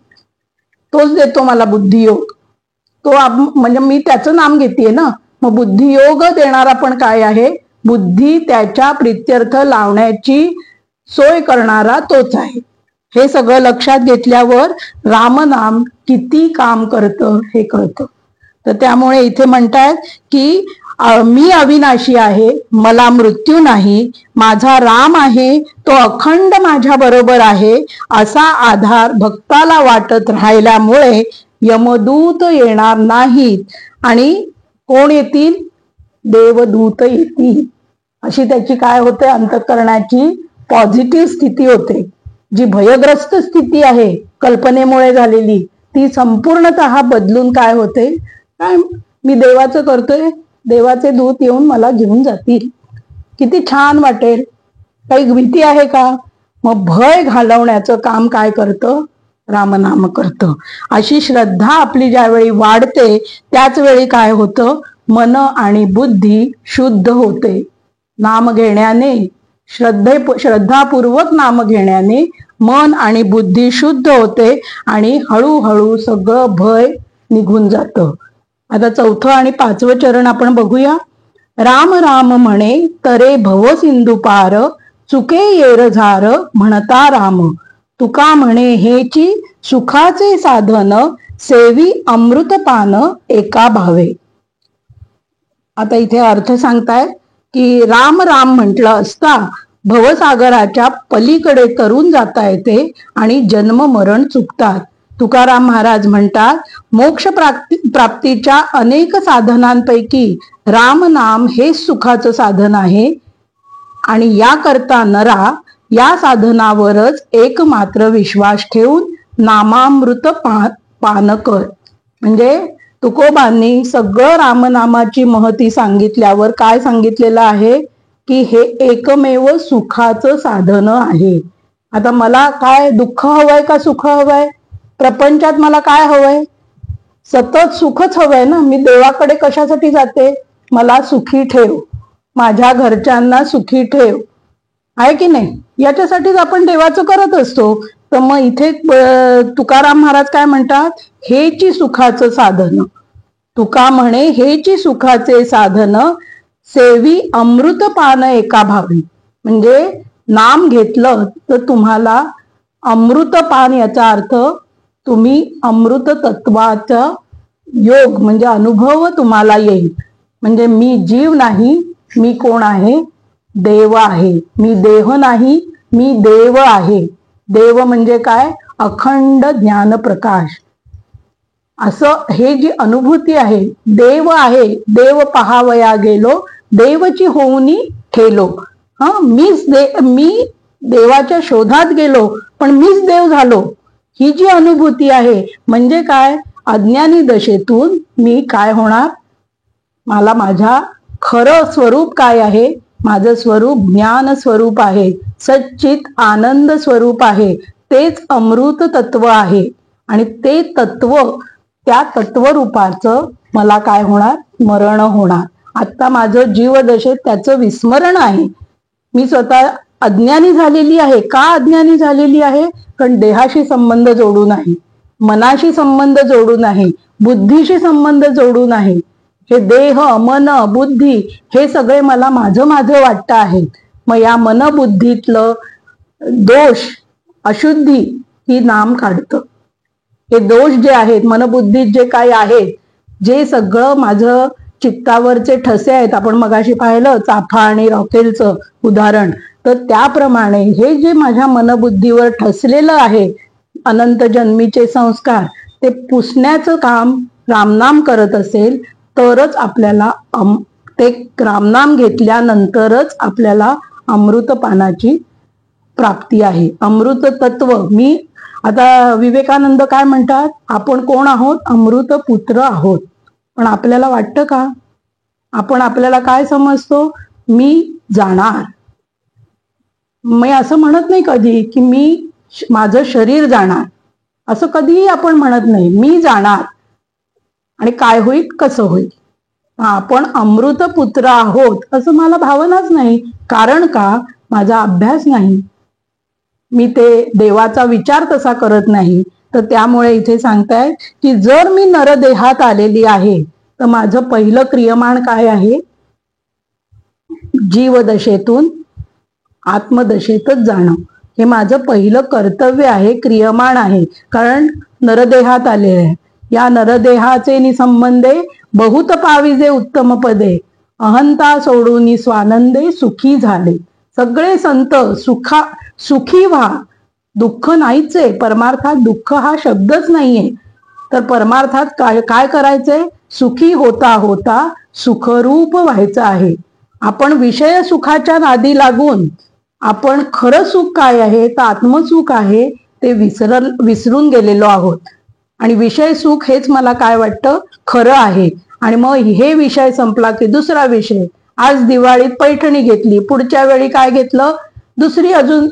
तोच देतो मला बुद्धियोग. तो म्हणजे मी त्याचं नाम घेतेय ना. मग बुद्धियोग देणारा पण काय आहे? बुद्धी त्याच्या प्रित्यर्थ लावण्याची सोय करणारा तोच आहे. हे सगळं लक्षात घेतल्यावर रामनाम किती काम करतं हे कळतं. तर त्यामुळे इथे म्हणतायत की मी अविनाशी आहे, मला मृत्यू नाही, माझा राम आहे, तो अखंड माझ्या बरोबर आहे, असा आधार भक्ताला वाटत राहिल्यामुळे यमदूत येणार नाहीत आणि कोण येतील? देवदूत येतील. अशी त्याची काय होते? अंतःकरणाची पॉझिटिव्ह स्थिती होते. जी भयग्रस्त स्थिती आहे कल्पनेमुळे झालेली, ती संपूर्णतः बदलून काय होते? काय मी देवाचं करतोय, देवाचे दूत येऊन मला घेऊन जातील, किती छान वाटेल. काही भीती आहे का? मग भय घालवण्याचं काम काय करतं? रामनाम करतं. अशी श्रद्धा आपली ज्यावेळी वाढते त्याच वेळी काय होतं? मन आणि बुद्धी शुद्ध होते. नाम घेण्याने, श्रद्धापूर्वक नाम घेण्याने मन आणि बुद्धी शुद्ध होते आणि हळूहळू सगळं भय निघून जातं. आता 4थं आणि 5वं चरण आपण बघूया. राम राम म्हणे तरे भव सिंधू पार, चुके येरझार म्हणता राम, तुका म्हणे हेची सुखाचे साधन, सेवी अमृतपान एका भावे. आता इथे अर्थ सांगतायत की राम राम म्हटलं असता भवसागराच्या पलीकडे तरून जाता येते आणि जन्म मरण चुकतात. तुकाराम महाराज म्हणतात, मोक्ष प्राप्तीच्या अनेक साधनांपैकी रामनाम हे सुखाचं साधन आहे आणि याकरता नरा या साधनावरच एकमात्र विश्वास ठेवून नामामृत पान कर. म्हणजे तुकोबांनी सगळं रामनामाची महती सांगितल्यावर काय सांगितलेलं आहे की हे एकमेव सुखाचं साधन आहे. आता मला काय दुःख हवंय का सुख हवंय? प्रपंचात मला काय हवंय? सतत सुखच हवंय ना. मी देवाकडे कशासाठी जाते? मला सुखी ठेव, माझ्या घरच्यांना सुखी ठेव, आहे की नाही? याच्यासाठीच आपण देवाचं करत असतो. तर मग इथे तुकाराम महाराज काय म्हणतात? हेची सुखाचं साधन. तुका म्हणे हेची सुखाचे साधन, सेवी अमृतपान एका भावी. म्हणजे नाम घेतलं तर तुम्हाला अमृतपान, याचा अर्थ तुम्ही अमृत तत्वाचा योग म्हणजे अनुभव तुम्हाला येईल. म्हणजे मी जीव नाही, मी कोण आहे? देव आहे. मी देह नाही, मी देव आहे. देव म्हणजे काय? अखंड ज्ञान प्रकाश. असं हे जी अनुभूती आहे, देव आहे, देव पहावया गेलो, देवची होऊनी ठेलो. मी देवाच्या शोधात गेलो पण मीच देव झालो, ही जी अनुभूती आहे. म्हणजे काय? अज्ञानी दशेतून मी काय होणार? मला माझा खरं स्वरूप काय आहे? माझं स्वरूप ज्ञान स्वरूप आहे, सच्चित आनंद स्वरूप आहे, तेच अमृत तत्व आहे. आणि ते तत्व, त्या तत्वरूपाचं मला काय होणार? मरण होणार. आता माझं जीवदशेत त्याचं विस्मरण आहे. मी स्वतः अज्ञानी झालेली आहे. का अज्ञानी झालेली आहे? कारण देहाशी संबंध जोडून आहे, मनाशी संबंध जोडून आहे, बुद्धीशी संबंध जोडून आहे. हे देह, मन, बुद्धी हे सगळे मला माझं माझं वाटतं आहे. मग या मनबुद्धीतलं दोष, अशुद्धी ही नाम काढतं. हे दोष जे आहेत मनबुद्धीत, जे काही आहेत, जे सगळं माझं चित्तावरचे ठसे आहेत, आपण मगाशी पाहिलं चाफा आणि रॉकेलचं उदाहरण, तर त्याप्रमाणे हे जे माझ्या मनबुद्धीवर ठसलेलं आहे अनंत जन्मीचे संस्कार, ते पुसण्याचं काम रामनाम करत असेल तरच आपल्याला ते रामनाम घेतल्यानंतरच आपल्याला अमृतपानाची प्राप्ती आहे. अमृत तत्व. मी आता विवेकानंद काय म्हणतात, आपण कोण आहोत? अमृत पुत्र आहोत. पण आपल्याला वाटतं का? आपण आपल्याला काय समजतो? मी जाणार. मी असं म्हणत नाही कधी की माझं शरीर जाणार, असं कधीही आपण म्हणत नाही. मी जाणार आणि काय होईल, कसं होईल. आपण अमृत पुत्र आहोत असं मला भावनाच नाही. कारण का? माझा अभ्यास नाही, मी ते देवाचा विचार तसा करत नाही. तर त्यामुळे इथे सांगतायत की जर मी नरदेहात आलेली आहे तर माझं पहिलं क्रियमाण काय आहे? जीवदशेतून आत्मदशेतच जाणं हे माझं पहिलं कर्तव्य आहे, क्रियमाण आहे. कारण नरदेहात आले आहे. या नरदेहाचे निसंबंधे बहुत पाविजे उत्तम पदे, अहंता सोडून स्वानंदे सुखी झाले. सगळे संत सुखी व्हा. दुःख नाहीच आहे परमार्थात. दुःख हा शब्दच नाहीये. तर परमार्थात काय करायचंय? सुखी होता होता सुखरूप व्हायचं आहे. आपण विषय सुखाच्या नादी लागून आपण खरं सुख काय आहे तर आत्मसुख आहे ते विसरून गेलेलो आहोत. आणि विषय सुख हेच मला काय वाटतं खरं आहे. आणि मग हे विषय संपला की दुसरा विषय. आज दिवाळीत पैठणी घेतली, पुढच्या वेळी काय घेतलं? दुसरी अजून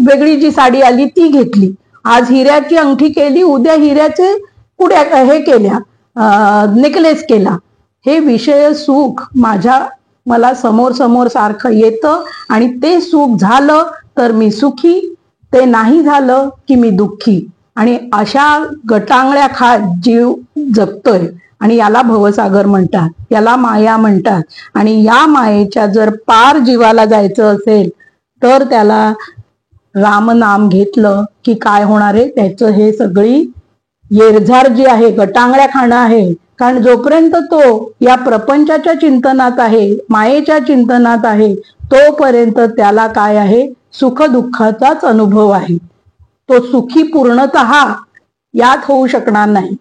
वेगळी जी साडी आली ती घेतली. आज हिऱ्याची अंगठी केली, उद्या हिऱ्याचे पुड्या हे केल्या, नेकलेस केला. हे विषय सुख मला समोर समोर सारखं येतं आणि ते सुख झालं तर मी सुखी, ते नाही झालं की मी दुःखी. आणि अशा गटांगळ्या खात जीव जगतोय. आणि याला भवसागर म्हणतात, याला माया म्हणतात. आणि या मायेच्या जर पार जीवाला जायचं असेल तर त्याला रामनाम घेतलं की काय होणार आहे? त्याचं हे सगळी येरझार जी आहे, गटांगळ्या खाणं आहे. कारण जोपर्यंत तो या प्रपंचाच्या चिंतनात आहे, मायेच्या चिंतनात आहे, तोपर्यंत त्याला काय आहे? सुख दुःखाचाच अनुभव आहे. तो सुखी पूर्णतः यात होऊ शकणार नाही.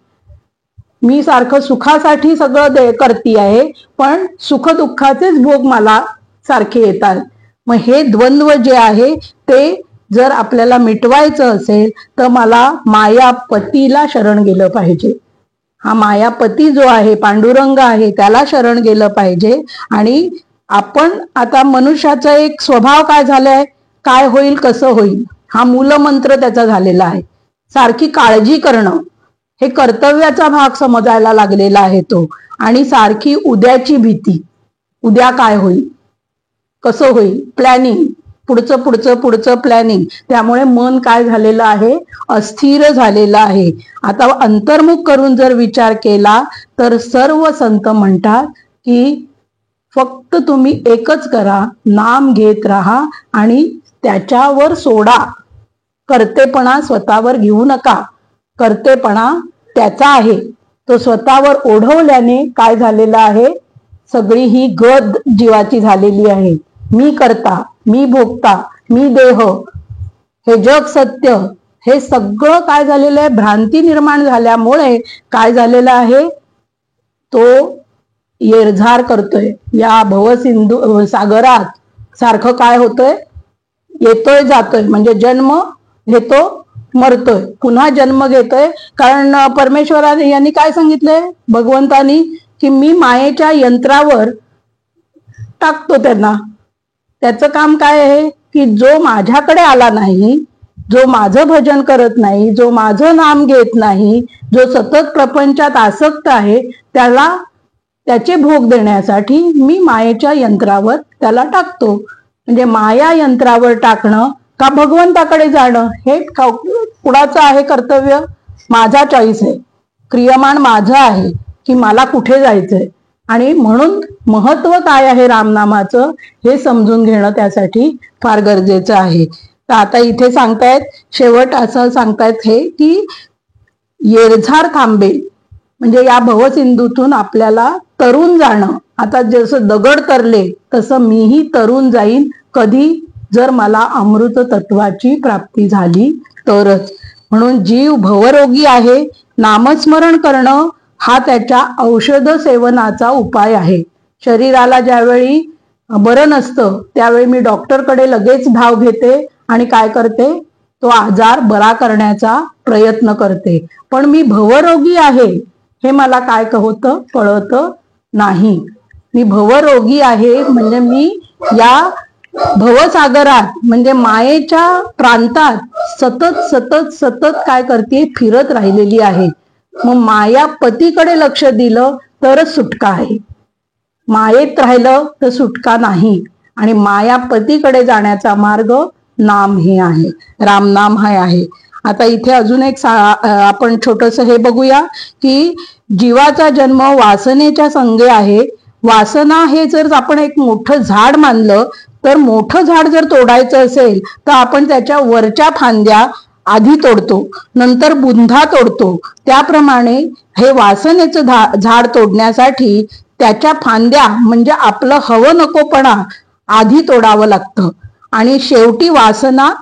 मी सारखं सुखासाठी सगळं करती आहे, पण सुख दुःखाचेच भोग मला सारखे येतात. मग हे द्वंद्व जे आहे ते जर आपल्याला मिटवायचं असेल तर मला मायापतीला शरण गेलं पाहिजे. हा मायापती जो आहे, पांडुरंग आहे, त्याला शरण गेलं पाहिजे. आणि आपण आता मनुष्याचा एक स्वभाव काय झालाय, काय होईल कसं होईल हा मूलमंत्र त्याचा झालेला आहे. सारखी काळजी करणं हे कर्तव्याचा भाग समजायला लागलेला आहे तो. आणि सारखी उद्याची भीती, उद्या काय होईल, कसं होईल, प्लॅनिंग, पुढचं पुढचं पुढचं प्लॅनिंग. त्यामुळे मन काय झालेलं आहे, अस्थिर झालेलं आहे. आता अंतर्मुख करून जर विचार केला तर सर्व संत म्हणतात की फक्त तुम्ही एकच करा, नाम घेत राहा आणि त्याच्यावर सोडा. कर्तेपणा स्वतःवर घेऊ नका. कर्तेपणा त्याचा आहे, तो स्वतःवर ओढवल्याने काय झालेलं आहे, सगळी ही गद जीवाची झालेली आहे. मी करता, मी भोगता, मी देह, हे जग सत्य, हे सगळं काय झालेलं आहे, भ्रांती निर्माण झाल्यामुळे काय झालेलं आहे, तो येरझार करतोय या भवसिंधू सागरात. सारखं काय होतंय, येतोय जातोय, म्हणजे जन्म घेतो, मरतोय, पुन्हा जन्म घेतोय. कारण परमेश्वराने यांनी काय सांगितलंय, भगवंतानी, की मी मायेच्या यंत्रावर टाकतो त्यांना. त्याचं काम काय आहे की जो माझ्याकडे आला नाही, जो माझं भजन करत नाही, जो माझं नाम घेत नाही, जो सतत प्रपंचात आसक्त आहे, त्याला त्याचे भोग देण्यासाठी मी मायेच्या यंत्रावर त्याला टाकतो. म्हणजे माया यंत्रावर टाकणं का भगवंताकडे जाणं हे कुणाचं आहे कर्तव्य? माझा चॉईस आहे, क्रियमाण माझं आहे की मला कुठे जायचंय. आणि म्हणून महत्व काय आहे रामनामाचं हे समजून घेणं त्यासाठी फार गरजेचं आहे. तर आता इथे सांगतायत, शेवट असं सांगतायत हे की येरझार थांबेल, म्हणजे या भवसिंधूतून आपल्याला तरुण जाणं, आता जसं दगड तरले तसं मीही तरून जाईन कधी, जर मला अमृत तत्वाची प्राप्ती झाली तरच. म्हणून जीव भवरोगी आहे, नामस्मरण करणं हा त्याच्या औषध सेवनाचा उपाय आहे. शरीराला ज्यावेळी बरं नसतं त्यावेळी मी डॉक्टरकडे लगेच धाव घेते आणि काय करते, तो आजार बरा करण्याचा प्रयत्न करते. पण मी भवरोगी आहे हे मला काय होतं, कळत नाही. मी भवरोगी आहे म्हणजे मी या भवसागरात म्हणजे मायेच्या प्रांतात सतत सतत सतत काय करते, फिरत राहिलेली आहे. मग माया पतीकडे लक्ष दिलं तरच सुटका आहे, मायेत राहिलं तर सुटका नाही. आणि मायापतीकडे जाण्याचा मार्ग नाम हे आहे, रामनाम हा आहे. आता इथे अजून एक आपण छोटस हे बघूया की जीवाचा जन्म वासनेच्या संगे आहे. वासना हे जर आपण एक मोठं झाड मानलं तर मोठं झाड जर तोडायचं असेल तर आपण त्याच्या वरच्या फांद्या आधी तोडतो, नंतर बुंधा तोडतो. त्याप्रमाणे हे वासनेचं झाड तोडण्यासाठी त्याच्या फांद्या म्हणजे आपलं हवं नकोपणा आधी तोडावं लागतं आणि शेवटी वासना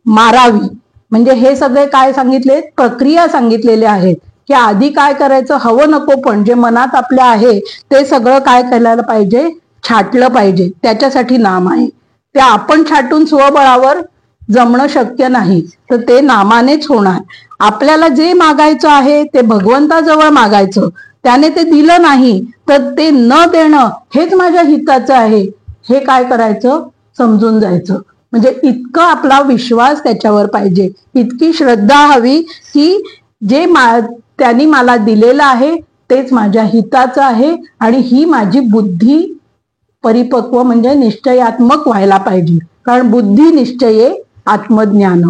मारावी. म्हणजे हे सगळे काय सांगितले, प्रक्रिया सांगितलेल्या आहेत की आधी काय करायचं, हवं नको पण जे मनात आपल्या आहे ते सगळं काय करायला पाहिजे, छाटलं पाहिजे. त्याच्यासाठी नाम आहे. ते आपण छाटून स्वबळावर जमणं शक्य नाही, तर ते नामानेच होणार. आपल्याला जे मागायचं आहे ते भगवंताजवळ मागायचं, त्याने ते दिलं नाही तर ते न देणं हेच माझ्या हिताचं आहे हे काय करायचं, समजून जायचं. म्हणजे इतकं आपला विश्वास त्याच्यावर पाहिजे, इतकी श्रद्धा हवी की जे त्यांनी मला दिलेलं आहे तेच माझ्या हिताचं आहे आणि ही माझी बुद्धी परिपक्व म्हणजे निश्चयात्मक व्हायला पाहिजे. कारण बुद्धी निश्चये आत्मज्ञान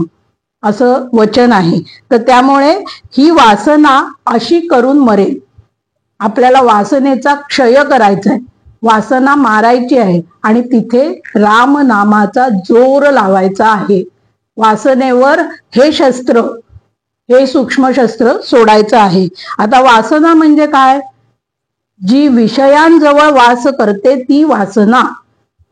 असं वचन आहे. तर त्यामुळे ही वासना अशी करून मरेल. आपल्याला वासनेचा क्षय करायचा आहे, वासना मारायची आहे आणि तिथे राम नामाचा जोर लावायचा आहे. वासनेवर हे शस्त्र, हे सूक्ष्म शस्त्र सोडायचं आहे. आता वासना म्हणजे काय, जी विषयांजवळ वास करते ती वासना,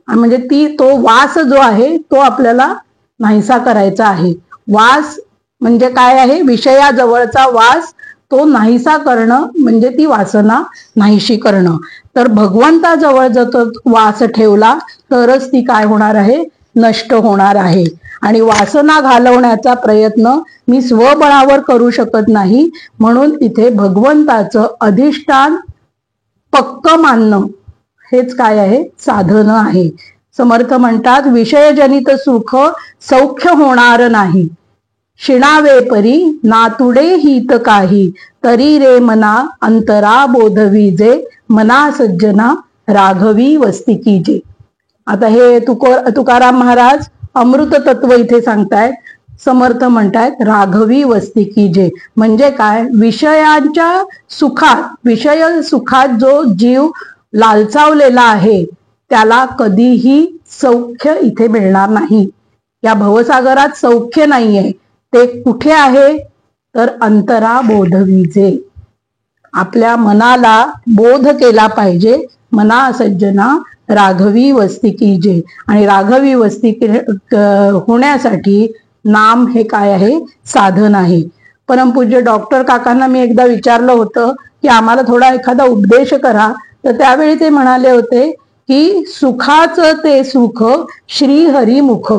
म्हणजे तो वास जो आहे तो आपल्याला नाहीसा करायचा आहे. वास म्हणजे काय आहे, विषयाजवळचा वास तो नाहीसा करणं म्हणजे ती वासना नाहीशी करणं. तर भगवंताजवळ जर तो वास ठेवला तरच ती काय होणार आहे, नष्ट होणार आहे. आणि वासना घालवण्याचा प्रयत्न मी स्वबळावर करू शकत नाही. म्हणून इथे भगवंताचं अधिष्ठान पक्क मानणं हेच काय आहे, साधन आहे. समर्थ म्हणतात, विषयजनित सुख सौख्य होणार नाही, शिणावे परी नातुडे हित काही, तरी रे मना अंतरा बोधवीजे, मना सज्जना राघवी वस्तिकीजे. आता हे तुकाराम महाराज अमृत तत्व इथे सांगतायत. समर्थ म्हणतायत राघवी वस्तिकीजे म्हणजे काय, विषयांच्या सुखात, विषय सुखात जो जीव लालचावलेला आहे त्याला कधीही सौख्य इथे मिळणार नाही. या भवसागरात सौख्य नाहीये. ते कुठे आहे तर अंतरा बोधवीजे, आपल्या मनाला बोध केला पाहिजे. मना सज्जना राघवी वस्तिकीजे. आणि राघवी वस्तिकी होण्यासाठी नाम हे काय आहे, साधन आहे. परमपूज्य डॉक्टर काकांना मी एकदा विचारलं होतं की आम्हाला थोडा एखादा उपदेश करा, तर त्यावेळी ते म्हणाले होते की सुखाचं ते सुख श्रीहरिमुख.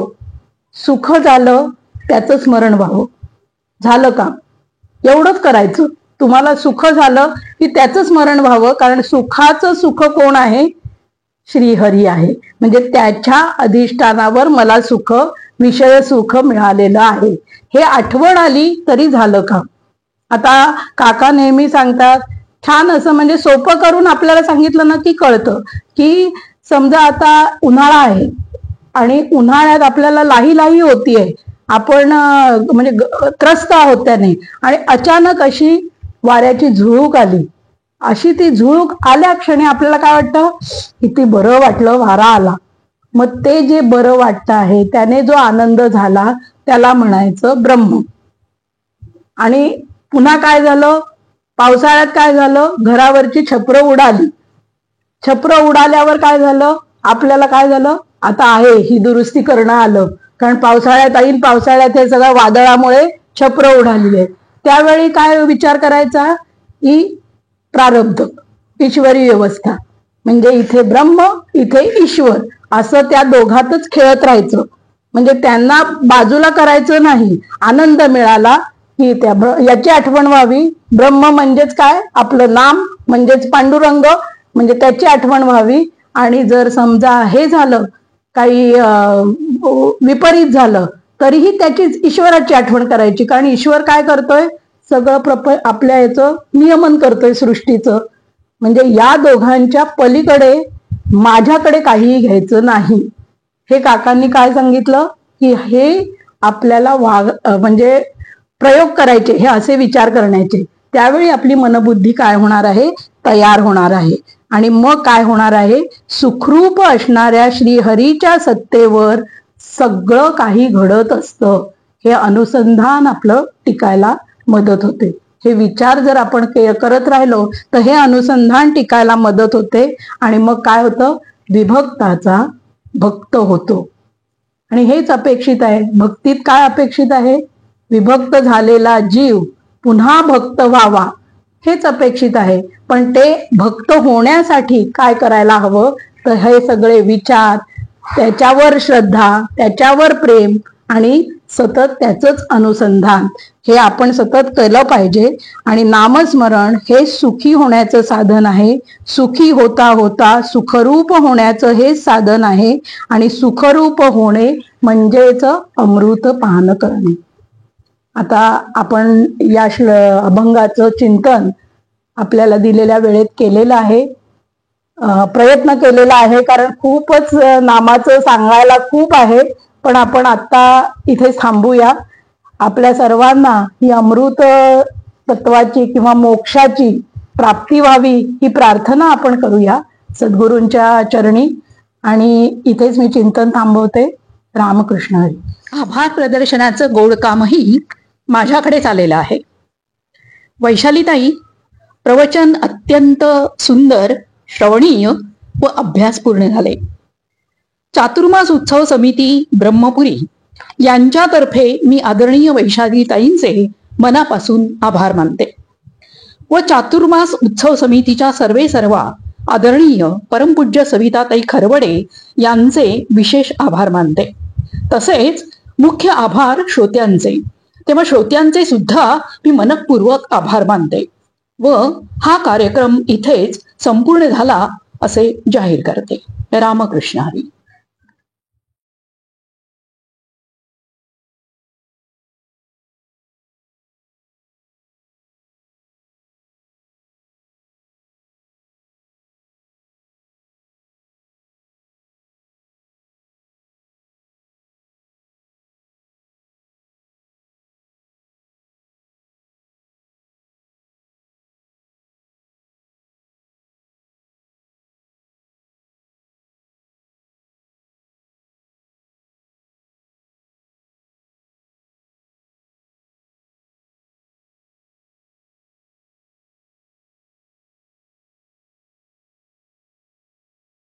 सुख झालं त्याचं स्मरण व्हावं, झालं का, एवढंच करायचं. तुम्हाला सुख झालं की त्याचं स्मरण व्हावं, कारण सुखाचं सुख कोण आहे, श्रीहरी आहे. म्हणजे त्याच्या अधिष्ठानावर मला सुख, विषय सुख मिळालेलं आहे हे आठवण आली तरी झालं का. आता काका नेहमी सांगतात, छान असं म्हणजे सोपं करून आपल्याला सांगितलं ना की कळतं. की समजा आता उन्हाळा आहे आणि उन्हाळ्यात आपल्याला लाही लाही होतीये, आपण म्हणजे त्रस्त आहोत त्याने, आणि अचानक अशी वाऱ्याची झुळूक आली. अशी ती झुळूक आल्या क्षणी आपल्याला काय वाटतं, किती बरं वाटलं, वारा आला. मग ते जे बरं वाटतं आहे त्याने जो आनंद झाला त्याला म्हणायचं ब्रह्म. आणि पुन्हा काय झालं, पावसाळ्यात काय झालं, घरावरची छपरं उडाली छप्र उडाल्यावर काय झालं, आपल्याला काय झालं, आता आहे ही दुरुस्ती करणं आलं, कारण पावसाळ्यात येईल, पावसाळ्यात हे सगळं वादळामुळे छप्र उडालेले. त्यावेळी काय विचार करायचा, ही प्रारब्ध ईश्वरी व्यवस्था, म्हणजे इथे ब्रह्म इथे ईश्वर, असं त्या दोघातच खेळत राहायचं. म्हणजे त्यांना बाजूला करायचं नाही. आनंद मिळाला की याची आठवण व्हावी. ब्रह्म म्हणजेच काय, आपलं नाम म्हणजेच पांडुरंग, म्हणजे त्याची आठवण व्हावी. आणि जर समजा हे झालं, काही विपरीत झालं, तरीही त्याचीच ईश्वराची आठवण करायची, कारण ईश्वर काय करतोय, सगळं आपल्या याचं नियमन करतोय सृष्टीचं. म्हणजे या दोघांच्या पलीकडे माझ्याकडे काहीही घ्यायचं नाही. हे काकांनी काय सांगितलं की हे आपल्याला म्हणजे प्रयोग करायचे, हे असे विचार करण्याचे. त्यावेळी आपली मनबुद्धी काय होणार आहे, तयार होणार आहे. आणि मग काय होणार आहे, सुखरूप असणाऱ्या श्रीहरीच्या सत्तेवर सगळं काही घडत असतं. हे अनुसंधान आपलं टिकायला मदत होते. हे विचार जर आपण करत राहिलो तर हे अनुसंधान टिकायला मदत होते. आणि मग काय होतं, विभक्ताचा भक्त होतो. आणि हेच अपेक्षित आहे. भक्तीत काय अपेक्षित आहे, विभक्त झालेला जीव पुन्हा भक्त व्हावा, हेच अपेक्षित आहे. पण ते भक्त होण्यासाठी काय करायला हवं, तर हे सगळे विचार, त्याच्यावर श्रद्धा, त्याच्यावर प्रेम आणि सतत त्याचंच अनुसंधान हे आपण सतत केलं पाहिजे. आणि नामस्मरण हे सुखी होण्याचं साधन आहे. सुखी होता होता सुखरूप होण्याचं हे साधन आहे. आणि सुखरूप होणे म्हणजेच अमृत पान करणे. आता आपण या अभंगाचं चिंतन आपल्याला दिलेल्या वेळेत केलेलं आहे. प्रयत्न केलेला आहे, कारण खूपच नामाचं सांगायला खूप आहे. पण आपण आता इथे थांबूया. आपल्या सर्वांना ही अमृत तत्वाची किंवा मोक्षाची प्राप्ती व्हावी ही प्रार्थना आपण करूया सद्गुरूंच्या चरणी. आणि इथेच मी चिंतन थांबवते. रामकृष्ण हरी. आभार प्रदर्शनाचं गोड कामही माझ्याकडेच आलेलं आहे. वैशालीताई, प्रवचन अत्यंत सुंदर, श्रवणीय व अभ्यासपूर्ण झाले. चातुर्मास उत्सव समिती ब्रह्मपुरी यांच्यातर्फे मी आदरणीय वैशालीताईंचे मनापासून आभार मानते व चातुर्मास उत्सव समितीच्या सर्वेसर्वा आदरणीय परमपूज्य सविताताई खरवडे यांचे विशेष आभार मानते. तसेच मुख्य आभार श्रोत्यांचे, तेव्हा श्रोत्यांचे सुद्धा मी मनपूर्वक आभार मानते व हा कार्यक्रम इथेच संपूर्ण झाला असे जाहीर करते. रामकृष्ण हरी.